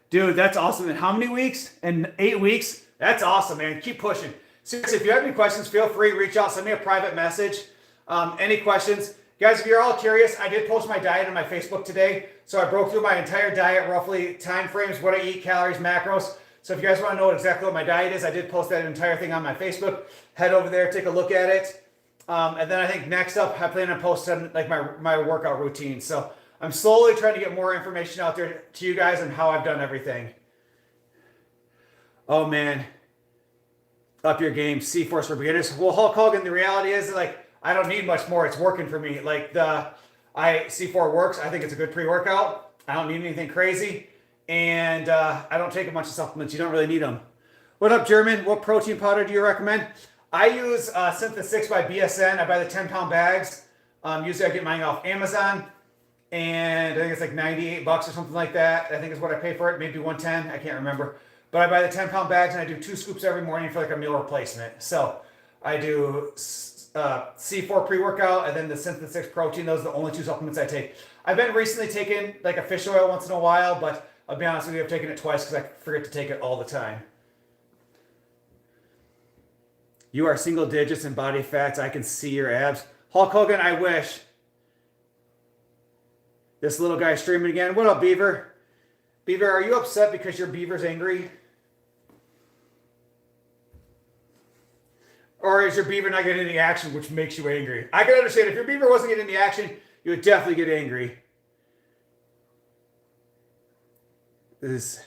Dude, that's awesome. In how many weeks? In 8 weeks? That's awesome, man. Keep pushing. Seriously, if you have any questions, feel free to reach out. Send me a private message. Any questions? Guys, if you're all curious, I did post my diet on my Facebook today. So I broke through my entire diet, roughly time frames, what I eat, calories, macros. So if you guys want to know exactly what my diet is, I did post that entire thing on my Facebook. Head over there, take a look at it. And then I think next up, I plan on posting like my workout routine. So I'm slowly trying to get more information out there to you guys on how I've done everything. Oh man, up your game, C-Force for beginners. Well, Hulk Hogan, the reality is like, I don't need much more. It's working for me. Like C4 works. I think it's a good pre-workout. I don't need anything crazy. And I don't take a bunch of supplements. You don't really need them. What up, German? What protein powder do you recommend? I use Synthesis 6 by BSN. I buy the 10-pound bags. Usually I get mine off Amazon. And I think it's like 98 bucks or something like that. I think is what I pay for it. Maybe 110. I can't remember. But I buy the 10-pound bags and I do 2 scoops every morning for like a meal replacement. So I do C4 pre-workout and then the Synthesis 6 protein. Those are the only 2 supplements I take. I've been recently taking like a fish oil once in a while, but I'll be honest with you, I've taken it twice because I forget to take it all the time. You are single digits in body fats. I can see your abs. Hulk Hogan, I wish. This little guy streaming again. What up, Beaver? Beaver, are you upset because your beaver's angry? Or is your beaver not getting any action, which makes you angry? I can understand if your beaver wasn't getting any action, you would definitely get angry. This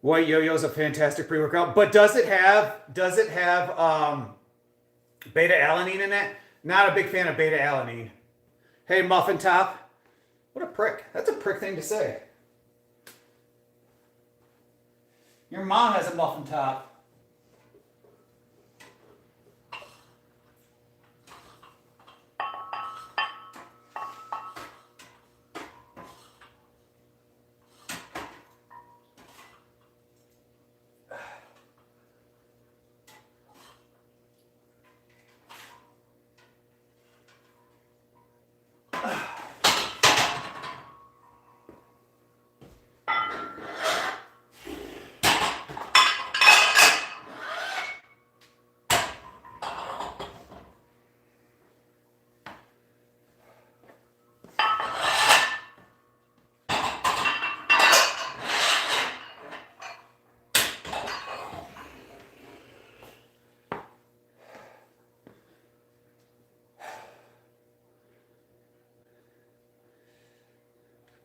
White Yo-Yo is a fantastic pre-workout, but does it have beta-alanine in it? Not a big fan of beta-alanine. Hey, Muffin Top. What a prick. That's a prick thing to say. Your mom has a muffin top.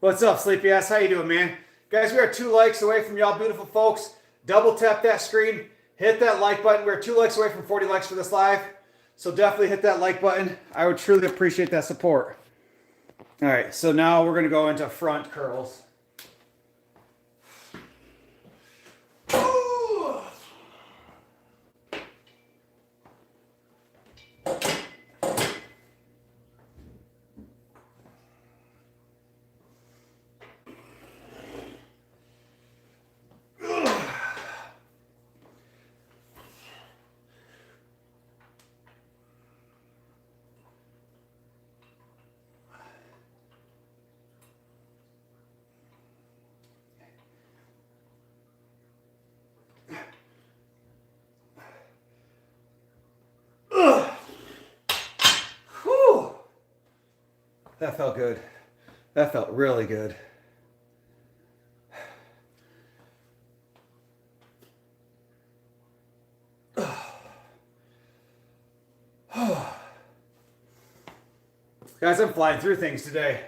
What's up, sleepy ass? How you doing, man? Guys, we are 2 likes away from y'all beautiful folks. Double tap that screen. Hit that like button. We're 2 likes away from 40 likes for this live. So definitely hit that like button. I would truly appreciate that support. All right, so now we're going to go into front curls. That felt good. That felt really good. Guys, I'm flying through things today.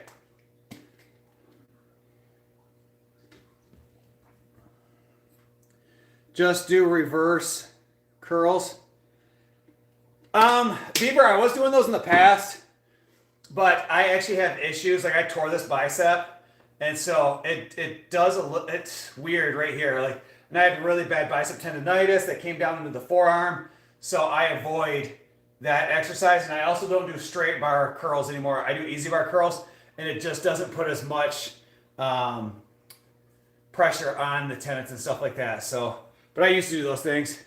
just do reverse curls. Beaver, I was doing those in the past, but I actually have issues. Like I tore this bicep, and so it's weird right here. Like, and I had really bad bicep tendonitis that came down into the forearm, so I avoid that exercise. And I also don't do straight bar curls anymore. I do easy bar curls, and it just doesn't put as much pressure on the tendons and stuff like that. So, but I used to do those things.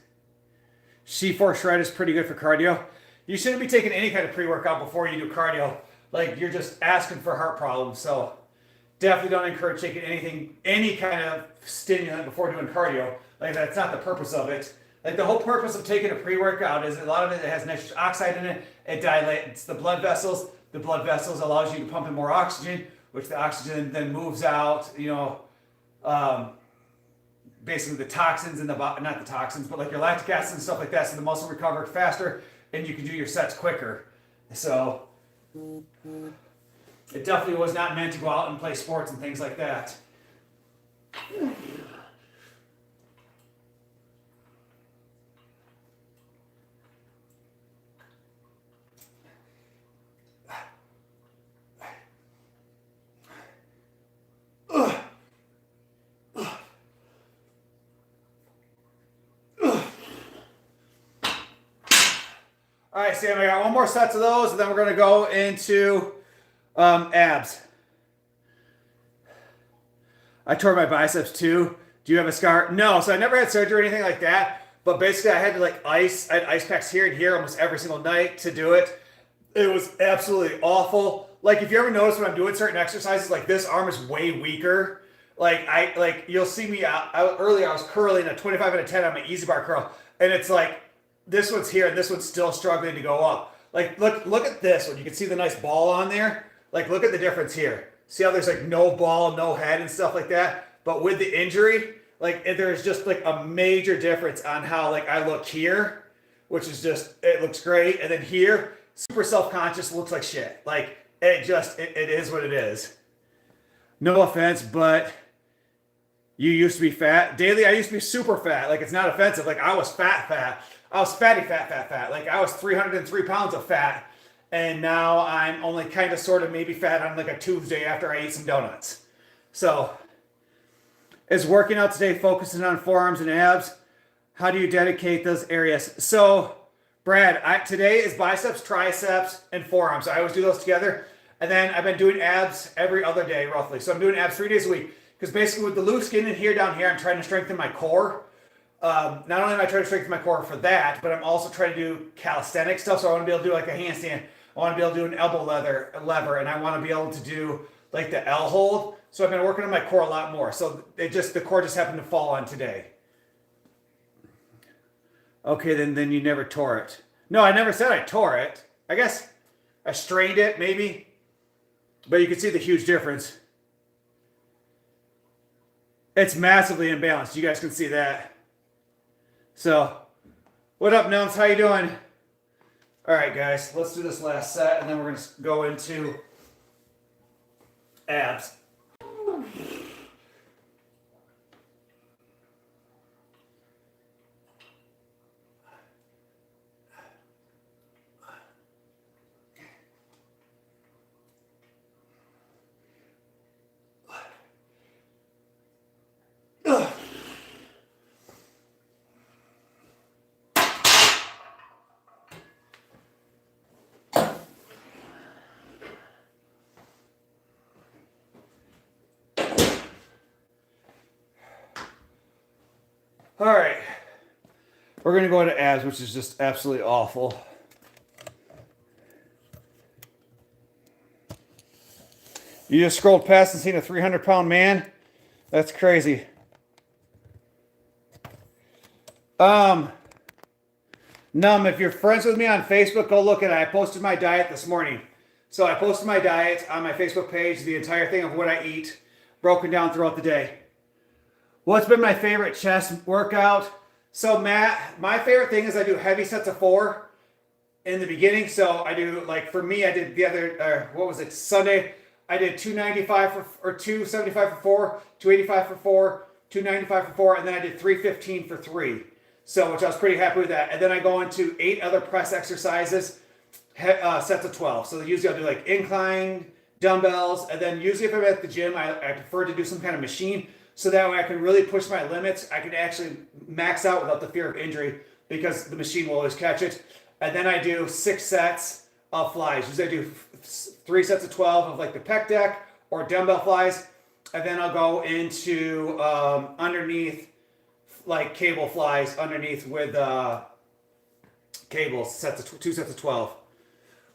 C4 Shred is pretty good for cardio. You shouldn't be taking any kind of pre-workout before you do cardio. Like, you're just asking for heart problems. So definitely don't encourage taking anything, any kind of stimulant before doing cardio. Like, that's not the purpose of it. Like, the whole purpose of taking a pre-workout is a lot of it has nitrous oxide in it. It dilates the blood vessels. The blood vessels allows you to pump in more oxygen, which the oxygen then moves out, basically the toxins in the body, not the toxins, but like your lactic acid and stuff like that, so the muscle recovers faster and you can do your sets quicker. So it definitely was not meant to go out and play sports and things like that. All right, Sam, I got one more set of those, and then we're going to go into abs. I tore my biceps too. Do you have a scar? No, so I never had surgery or anything like that, but basically I had to I had ice packs here and here almost every single night to do it. It was absolutely awful. Like, if you ever notice when I'm doing certain exercises, like this arm is way weaker. You'll see me earlier, I was curling a 25 out of 10 on my easy bar curl, and it's like, this one's here and this one's still struggling to go up. Like, look at this one. You can see the nice ball on there. Like, look at the difference here. See how there's like no ball, no head and stuff like that? But with the injury, like, there's just like a major difference on how like I look here, which is just, it looks great. And then here, super self-conscious, looks like shit. Like, it is what it is. No offense, but you used to be fat. Daily, I used to be super fat. Like, it's not offensive. Like, I was fat. I was fatty fat. Like, I was 303 pounds of fat. And now I'm only kind of sort of maybe fat on like a Tuesday after I eat some donuts. So, is working out today focusing on forearms and abs? How do you dedicate those areas? So, Brad, today is biceps, triceps, and forearms. I always do those together. And then I've been doing abs every other day, roughly. So I'm doing abs 3 days a week. Because basically with the loose skin in here, down here, I'm trying to strengthen my core. Not only am I trying to strengthen my core for that, but I'm also trying to do calisthenic stuff. So I want to be able to do like a handstand. I want to be able to do an elbow lever, and I want to be able to do like the L hold. So I've been working on my core a lot more. So the core just happened to fall on today. Okay, then you never tore it. No, I never said I tore it. I guess I strained it maybe, but you can see the huge difference. It's massively imbalanced. You guys can see that. So, what up, Numbs? How you doing? All right, guys. Let's do this last set, and then we're going to go into abs. All right, we're going to go into abs, which is just absolutely awful. You just scrolled past and seen a 300-pound man? That's crazy. Num, if you're friends with me on Facebook, go look at it. I posted my diet this morning. So I posted my diet on my Facebook page, the entire thing of what I eat, broken down throughout the day. What's been my favorite chest workout? So Matt, my favorite thing is I do heavy sets of 4 in the beginning. So I do, like, for me, I did the other, Sunday, I did 295 or 275 for 4, 285 for 4, 295 for 4, and then I did 315 for 3. So, which I was pretty happy with that. And then I go into 8 other press exercises, sets of 12. So usually I'll do like incline, dumbbells, and then usually if I'm at the gym, I prefer to do some kind of machine so that way I can really push my limits. I can actually max out without the fear of injury because the machine will always catch it. And then I do 6 sets of flies. Usually I do 3 sets of 12 of like the pec deck or dumbbell flies. And then I'll go into underneath like cable flies underneath with cables, 2 sets of 12.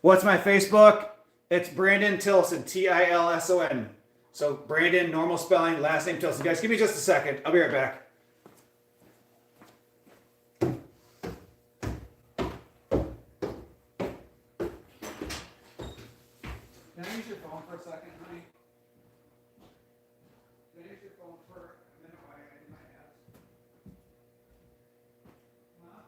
What's my Facebook? It's Brandon Tilson, Tilson. So Brandon, normal spelling, last name Tilson. Guys, give me just a second. I'll be right back. Can I use your phone for a second, honey? Can I use your phone for a minute while I do my abs? Huh?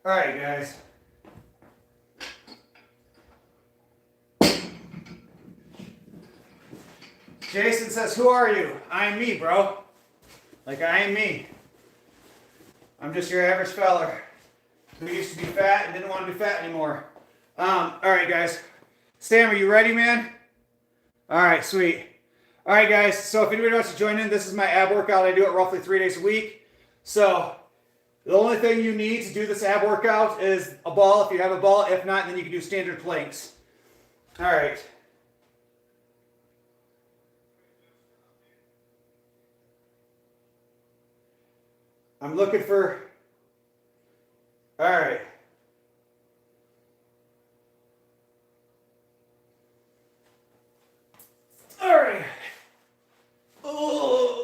All right, guys. Jason says, who are you? I'm me, bro. Like, I am me. I'm just your average fella who used to be fat and didn't want to be fat anymore. All right, guys. Sam, are you ready, man? All right, sweet. All right, guys. So if anybody wants to join in, this is my ab workout. I do it roughly 3 days a week. So the only thing you need to do this ab workout is a ball if you have a ball. If not, then you can do standard planks. All right. I'm looking for... All right. All right. Oh.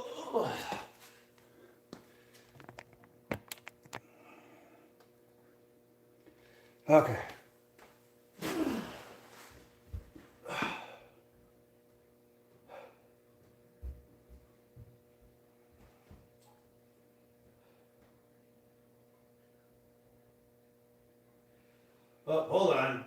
Okay. Oh, hold on.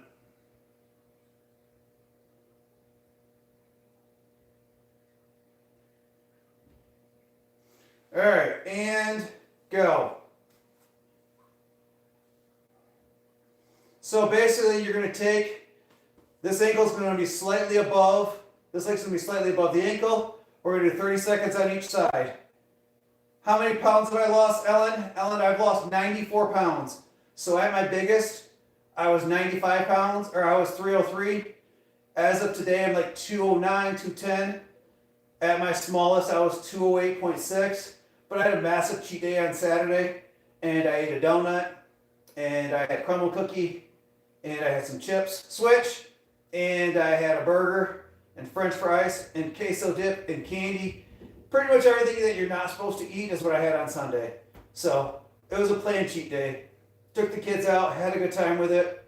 All right, and go. So basically, you're going to take, this ankle is going to be slightly above, this leg's going to be slightly above the ankle. We're going to do 30 seconds on each side. How many pounds have I lost, Ellen? Ellen, I've lost 94 pounds. So at my biggest, I was 95 pounds, or I was 303. As of today, I'm like 209, 210. At my smallest, I was 208.6. But I had a massive cheat day on Saturday, and I ate a donut, and I had a crumble cookie, and I had some chips, switch, and I had a burger, and french fries, and queso dip, and candy. Pretty much everything that you're not supposed to eat is what I had on Sunday. So, it was a planned cheat day. Took the kids out, had a good time with it.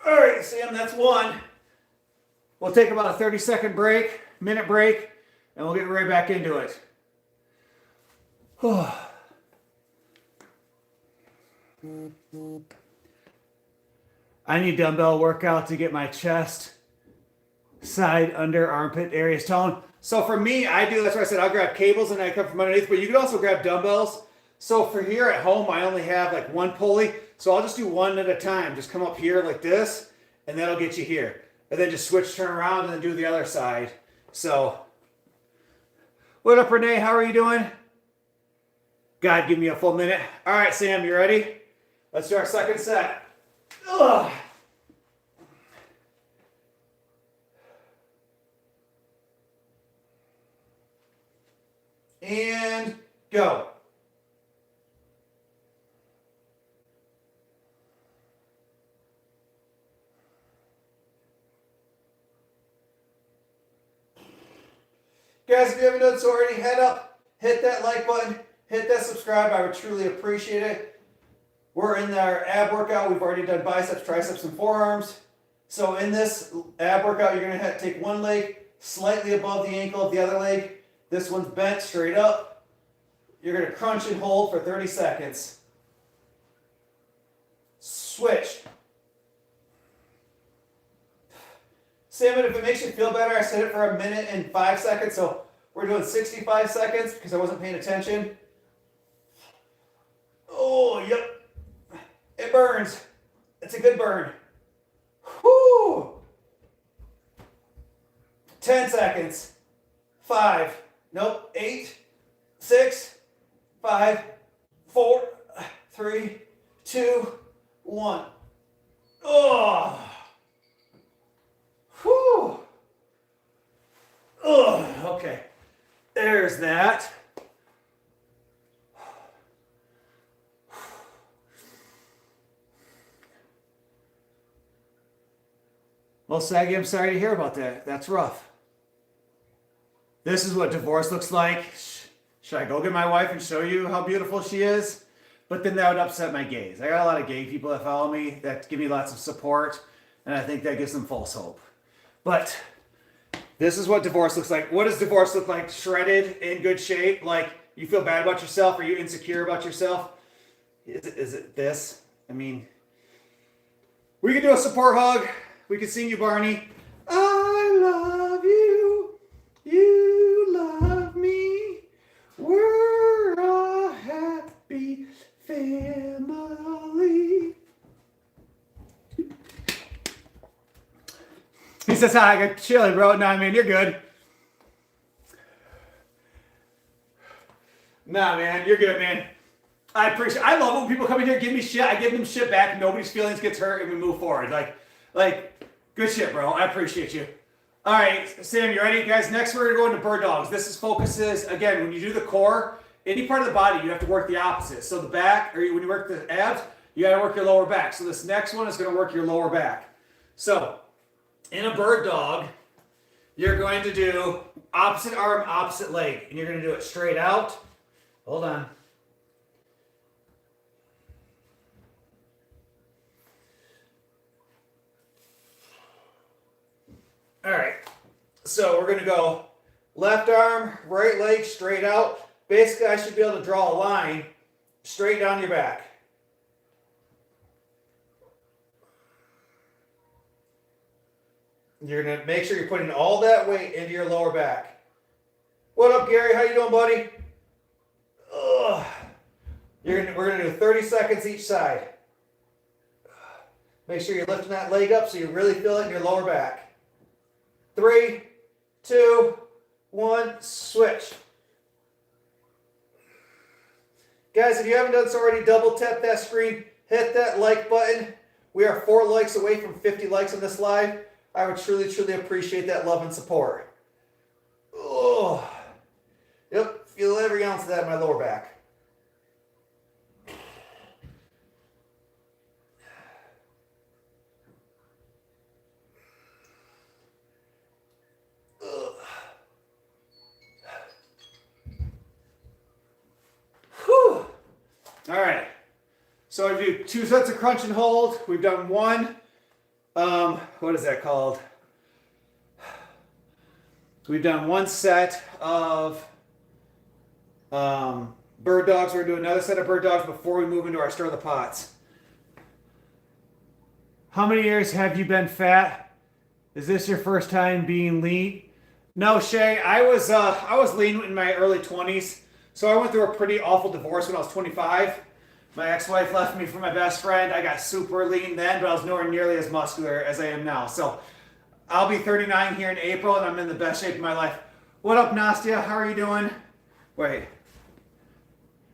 Alright, Sam, that's one. We'll take about a 30-second break, minute break, and we'll get right back into it. I need dumbbell workout to get my chest, side, under, armpit areas toned. So for me, that's why I said I'll grab cables and I come from underneath, but you can also grab dumbbells. So for here at home, I only have like one pulley. So I'll just do one at a time. Just come up here like this, and that'll get you here. And then just switch, turn around, and then do the other side. So, what up, Renee? How are you doing? God, give me a full minute. All right, Sam, you ready? Let's do our second set. Ugh. Go. Guys, if you haven't done so already, head up, hit that like button, hit that subscribe. I would truly appreciate it. We're in our ab workout. We've already done biceps, triceps, and forearms. So in this ab workout, you're going to take one leg slightly above the ankle of the other leg. This one's bent straight up. You're going to crunch and hold for 30 seconds. Switch. Salmon, if it makes you feel better, I set it for 1 minute and 5 seconds. So we're doing 65 seconds because I wasn't paying attention. Oh, yep. It burns. It's a good burn. Whoo! 10 seconds. 5. Nope. 8, 6, 5, 4, 3, 2, 1. Oh! Whew. Oh, okay. There's that. Well, Saggy, I'm sorry to hear about that. That's rough. This is what divorce looks like. Should I go get my wife and show you how beautiful she is? But then that would upset my gays. I got a lot of gay people that follow me that give me lots of support, and I think that gives them false hope. But this is what divorce looks like. What does divorce look like? Shredded, in good shape? Like you feel bad about yourself? Are you insecure about yourself? Is it this? I mean, we can do a support hug. We can sing you, Barney. I love you. You love me. We're a happy family. He says, hi, I got chilly, bro. Nah, man, you're good. Nah, man, you're good, man. I love when people come in here and give me shit. I give them shit back. Nobody's feelings gets hurt, and we move forward. Like, good shit, bro. I appreciate you. All right, Sam, you ready? Guys, next we're going to go into bird dogs. This focuses, again, when you do the core, any part of the body, you have to work the opposite. So the back, or when you work the abs, you got to work your lower back. So this next one is going to work your lower back. So in a bird dog, you're going to do opposite arm, opposite leg. And you're going to do it straight out. Hold on. All right, so we're going to go left arm, right leg, straight out. Basically, I should be able to draw a line straight down your back. You're going to make sure you're putting all that weight into your lower back. What up, Gary? How you doing, buddy? Ugh. We're going to do 30 seconds each side. Make sure you're lifting that leg up so you really feel it in your lower back. 3, 2, 1, switch. Guys, if you haven't done so already, double tap that screen, hit that like button. We are 4 likes away from 50 likes on this live. I would truly, truly appreciate that love and support. Oh, yep, feel every ounce of that in my lower back. All right, so I do 2 sets of crunch and hold. We've done 1, what is that called? We've done 1 set of bird dogs. We're going to do another set of bird dogs before we move into our stir the pots. How many years have you been fat? Is this your first time being lean? No, Shay, I was lean in my early 20s. So I went through a pretty awful divorce when I was 25. My ex-wife left me for my best friend. I got super lean then, but I was nowhere nearly as muscular as I am now. So I'll be 39 here in April, and I'm in the best shape of my life. What up, Nastia? How are you doing? Wait.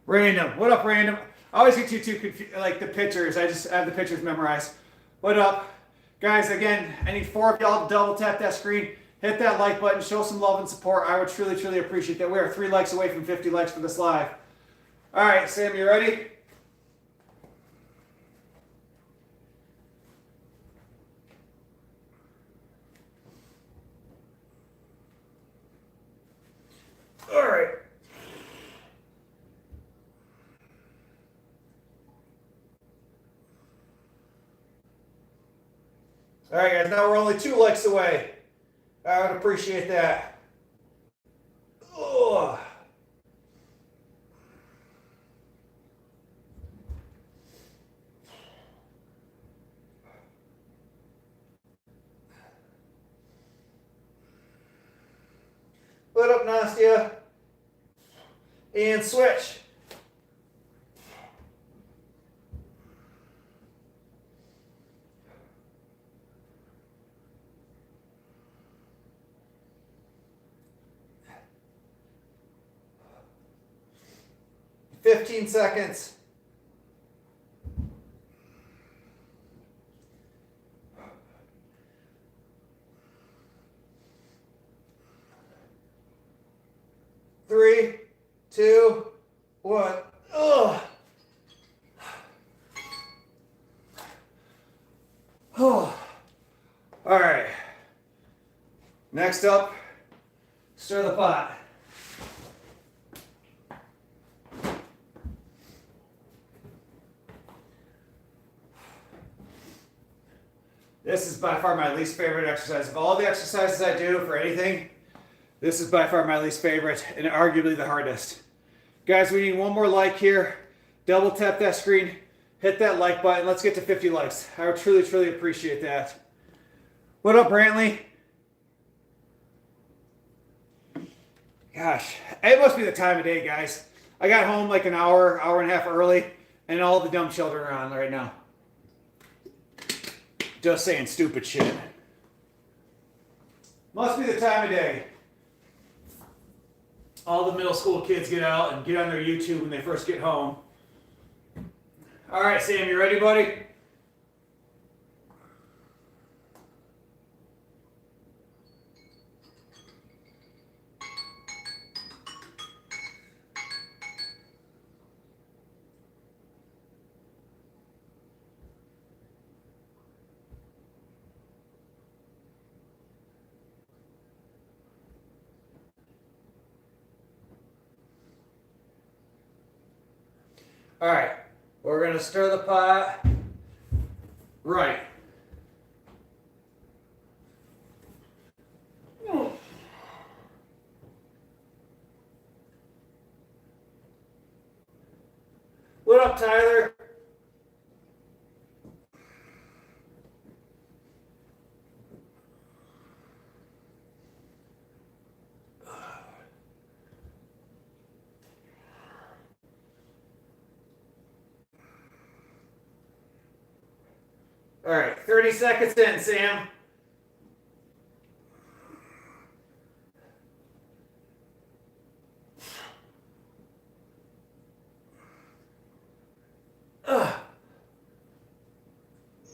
Random. What up, Random? I always get you two confused, like the pictures. I have the pictures memorized. What up? Guys, again, I need 4 of y'all to double tap that screen. Hit that like button. Show some love and support. I would truly, truly appreciate that. We are 3 likes away from 50 likes for this live. All right, Sam, you ready? All right. All right, guys, now we're only 2 legs away. I would appreciate that. Ugh. Split up, Nastia. And switch. "15 seconds. Three, two, one. Ugh. Oh. All right. Next up, stir the pot. This is by far my least favorite exercise. Of all the exercises I do for anything, this is by far my least favorite and arguably the hardest. Guys, we need one more like here. Double tap that screen, hit that like button. Let's get to 50 likes. I would truly, truly appreciate that. What up, Brantley? Gosh, it must be the time of day, guys. I got home like an hour, hour and a half early, and all the dumb children are on right now. Just saying stupid shit. Must be the time of day. All the middle school kids get out and get on their YouTube when they first get home. All right, Sam, you ready, buddy? All right, we're going to stir the pot right. What up, Tyler? All right, 30 seconds in, Sam. Ugh.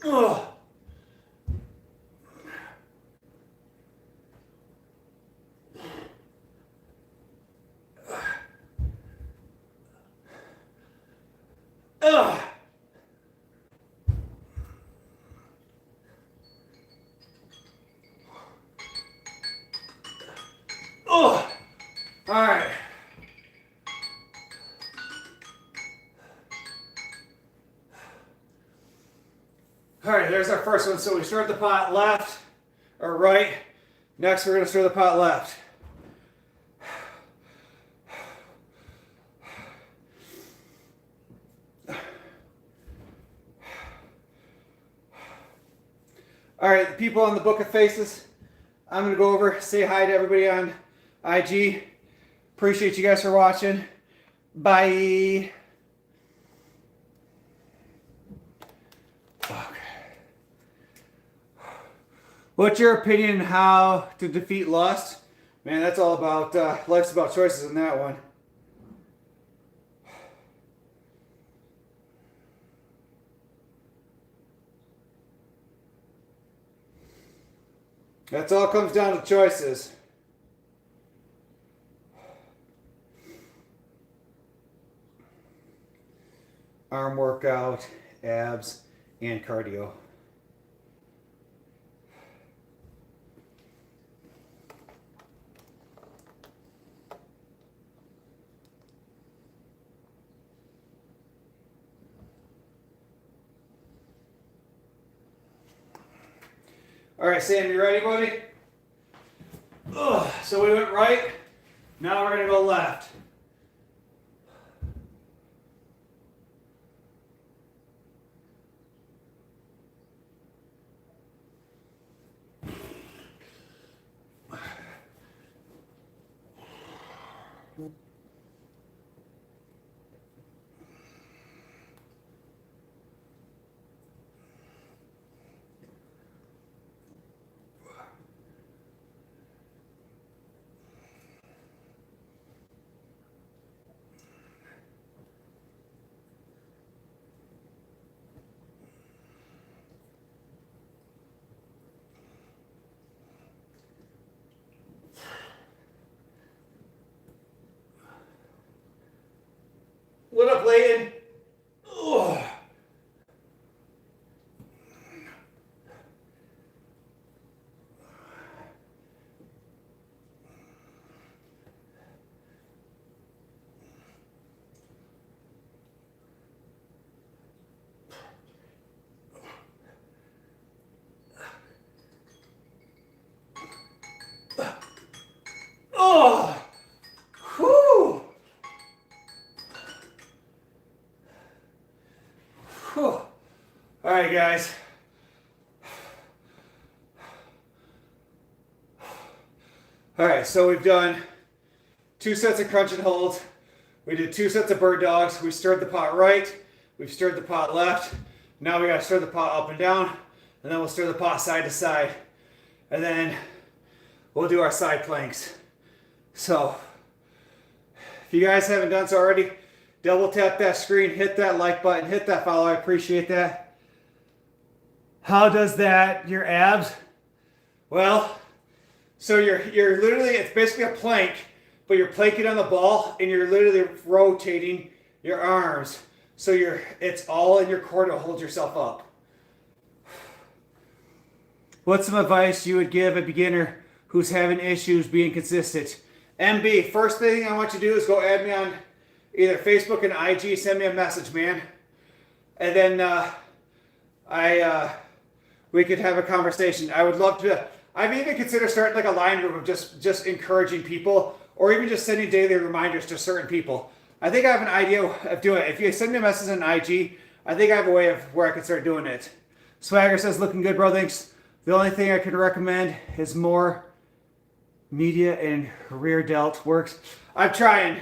Ugh. Ugh. Oh, all right. All right, there's our first one. So we stirred the pot left or right. Next, we're going to stir the pot left. All right, the people on the Book of Faces, I'm going to go over, say hi to everybody on IG. Appreciate you guys for watching. Bye. Okay. What's your opinion on how to defeat lust? Man, that's all about, life's about choices in that one. That's all comes down to choices. arm workout, abs, and cardio. All right, Sam, you ready, buddy? Ugh. So we went right. Now we're going to go left. What up, Layton? Ugh. Oh, whew. Whew. All right, guys. All right, so we've done 2 sets of crunch and holds. We did 2 sets of bird dogs. We stirred the pot right. We've stirred the pot left. Now we got to stir the pot up and down, and then we'll stir the pot side to side, and then we'll do our side planks. So, if you guys haven't done so already, double tap that screen, hit that like button, hit that follow. I appreciate that. How does that your abs? Well, so you're literally, it's basically a plank, but you're planking on the ball and you're literally rotating your arms. So it's all in your core to hold yourself up. What's some advice you would give a beginner who's having issues being consistent? MB, first thing I want you to do is go add me on either Facebook and IG, send me a message, man. And then we could have a conversation. I would love to. I've even considered starting like a line group of just encouraging people, or even just sending daily reminders to certain people. I think I have an idea of doing it. If you send me a message on IG, I think I have a way of where I can start doing it. Swagger says, looking good, bro, thanks. The only thing I could recommend is more media and rear delt works. I'm trying.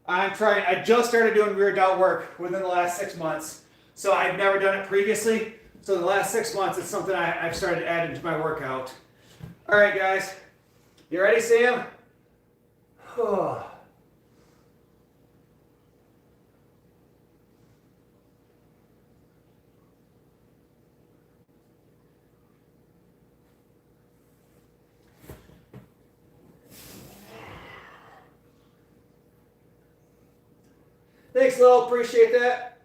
I just started doing rear delt work within the last 6 months. So I've never done it previously. So in the last 6 months, it's something I've started adding to my workout. All right, guys. You ready, Sam? Thanks, Lil. Appreciate that.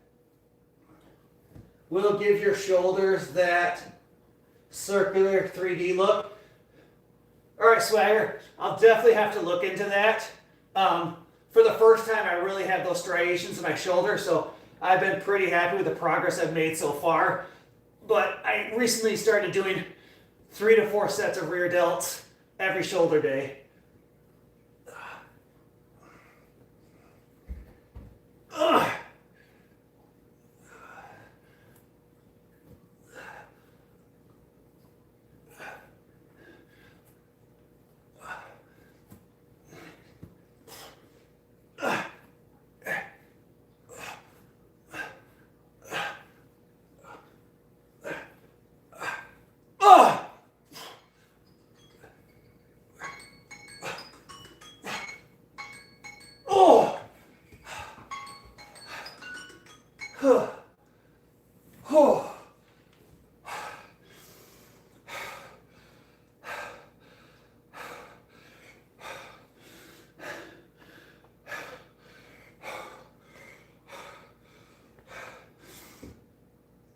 We'll give your shoulders that circular 3D look. All right, Swagger. I'll definitely have to look into that. For the first time, I really had those striations in my shoulder, so I've been pretty happy with the progress I've made so far. But I recently started doing 3 to 4 sets of rear delts every shoulder day.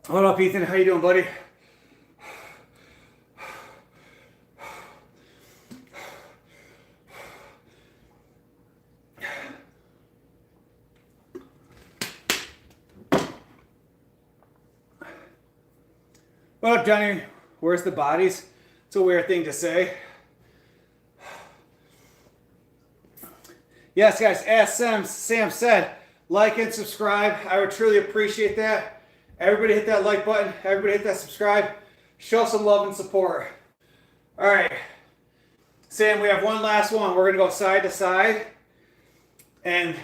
What up, Ethan? How you doing, buddy? What up, Johnny? Where's the bodies? It's a weird thing to say. Yes, guys, as Sam said, like and subscribe. I would truly appreciate that. Everybody hit that like button. Everybody hit that subscribe. Show some love and support. All right. Sam, we have one last one. We're going to go side to side. And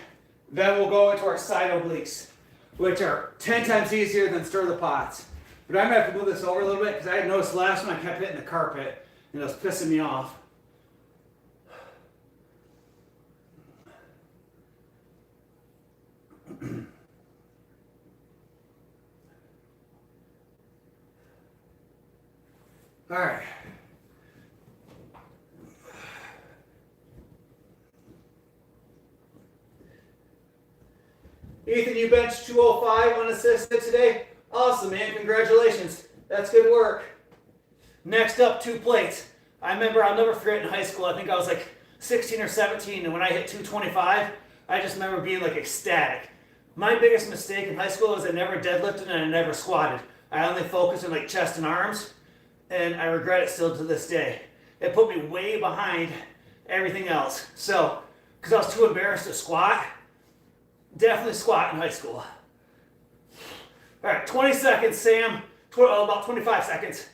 then we'll go into our side obliques, which are 10 times easier than stir the pots. But I'm going to have to move this over a little bit because I had noticed last one I kept hitting the carpet and it was pissing me off. All right. Ethan, you benched 205 unassisted today. Awesome, man. Congratulations. That's good work. Next up, 2 plates. I remember, I'll never forget in high school, I think I was like 16 or 17, and when I hit 225, I just remember being like ecstatic. My biggest mistake in high school is I never deadlifted and I never squatted. I only focused on like chest and arms, and I regret it still to this day. It put me way behind everything else. So, because I was too embarrassed to squat, definitely squat in high school. All right, 20 seconds, Sam. About 25 seconds.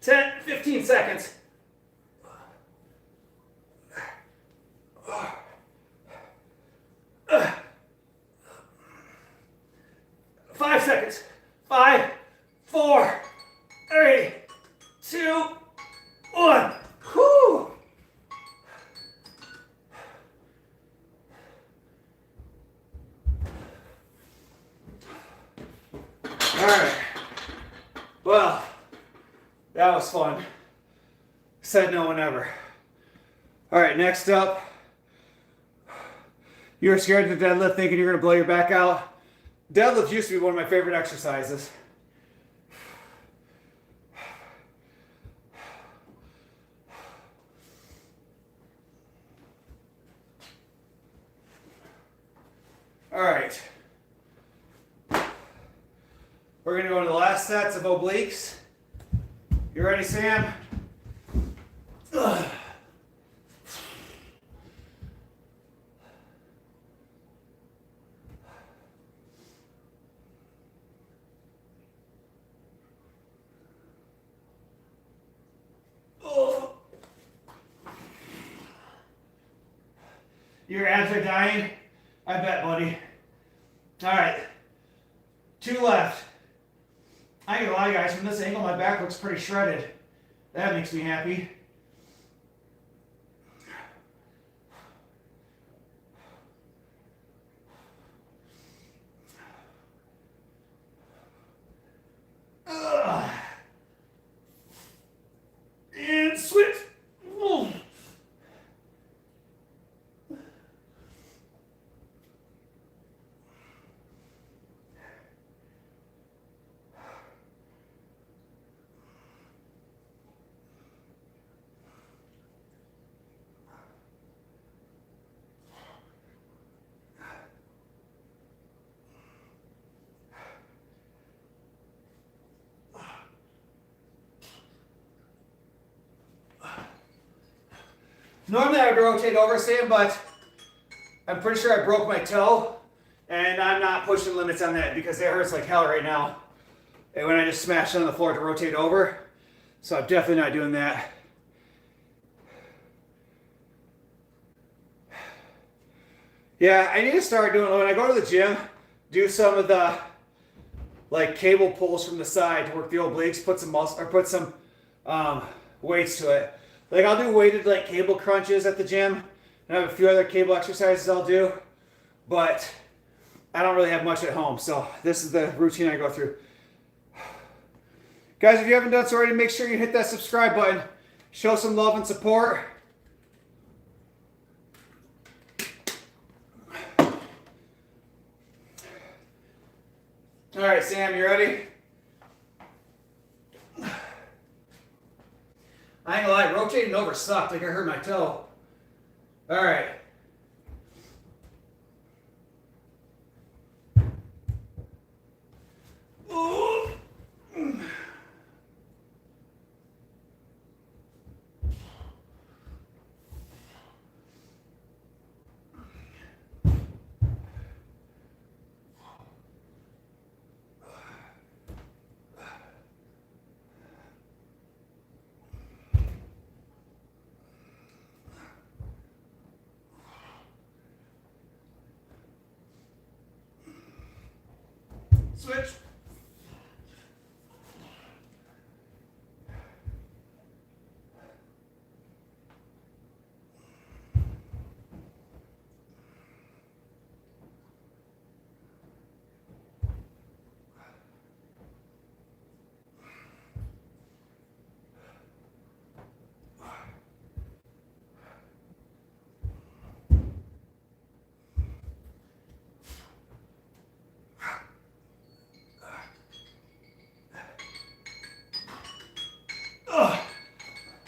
10, 15 seconds. 5 seconds. 5, 4, 3, 2, 1. Whew. All right. Well, that was fun. Said no one ever. All right, next up. You were scared to deadlift thinking you're going to blow your back out. Deadlift used to be one of my favorite exercises. All right. We're going to go into the last sets of obliques. You ready, Sam? Ugh. Oh. Your abs are dying? I bet, buddy. All right. 2 left. I ain't gonna lie, guys, from this angle, my back looks pretty shredded. That makes me happy. Ugh. And switch. Ooh. Normally I would rotate over, Sam, but I'm pretty sure I broke my toe, and I'm not pushing limits on that because it hurts like hell right now. And when I just smashed on the floor to rotate over, so I'm definitely not doing that. Yeah, I need to start doing, when I go to the gym, do some of the like cable pulls from the side to work the obliques, put some muscle, or put some weights to it. Like I'll do weighted like cable crunches at the gym, and I have a few other cable exercises I'll do, but I don't really have much at home, so this is the routine I go through. Guys, if you haven't done so already, make sure you hit that subscribe button. Show some love and support. All right, Sam, you ready? I ain't gonna lie, rotating over sucked, like I hurt my toe. All right. Ooh. Switch.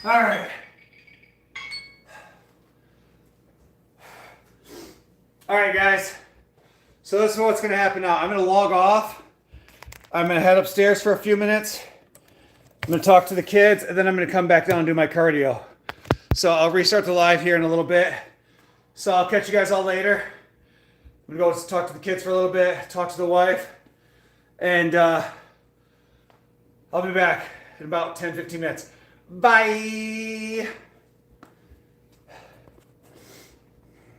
All right. All right, guys. So this is what's going to happen now. I'm going to log off. I'm going to head upstairs for a few minutes. I'm going to talk to the kids, and then I'm going to come back down and do my cardio. So I'll restart the live here in a little bit. So I'll catch you guys all later. I'm going to go talk to the kids for a little bit, talk to the wife, and I'll be back in about 10-15 minutes. Bye!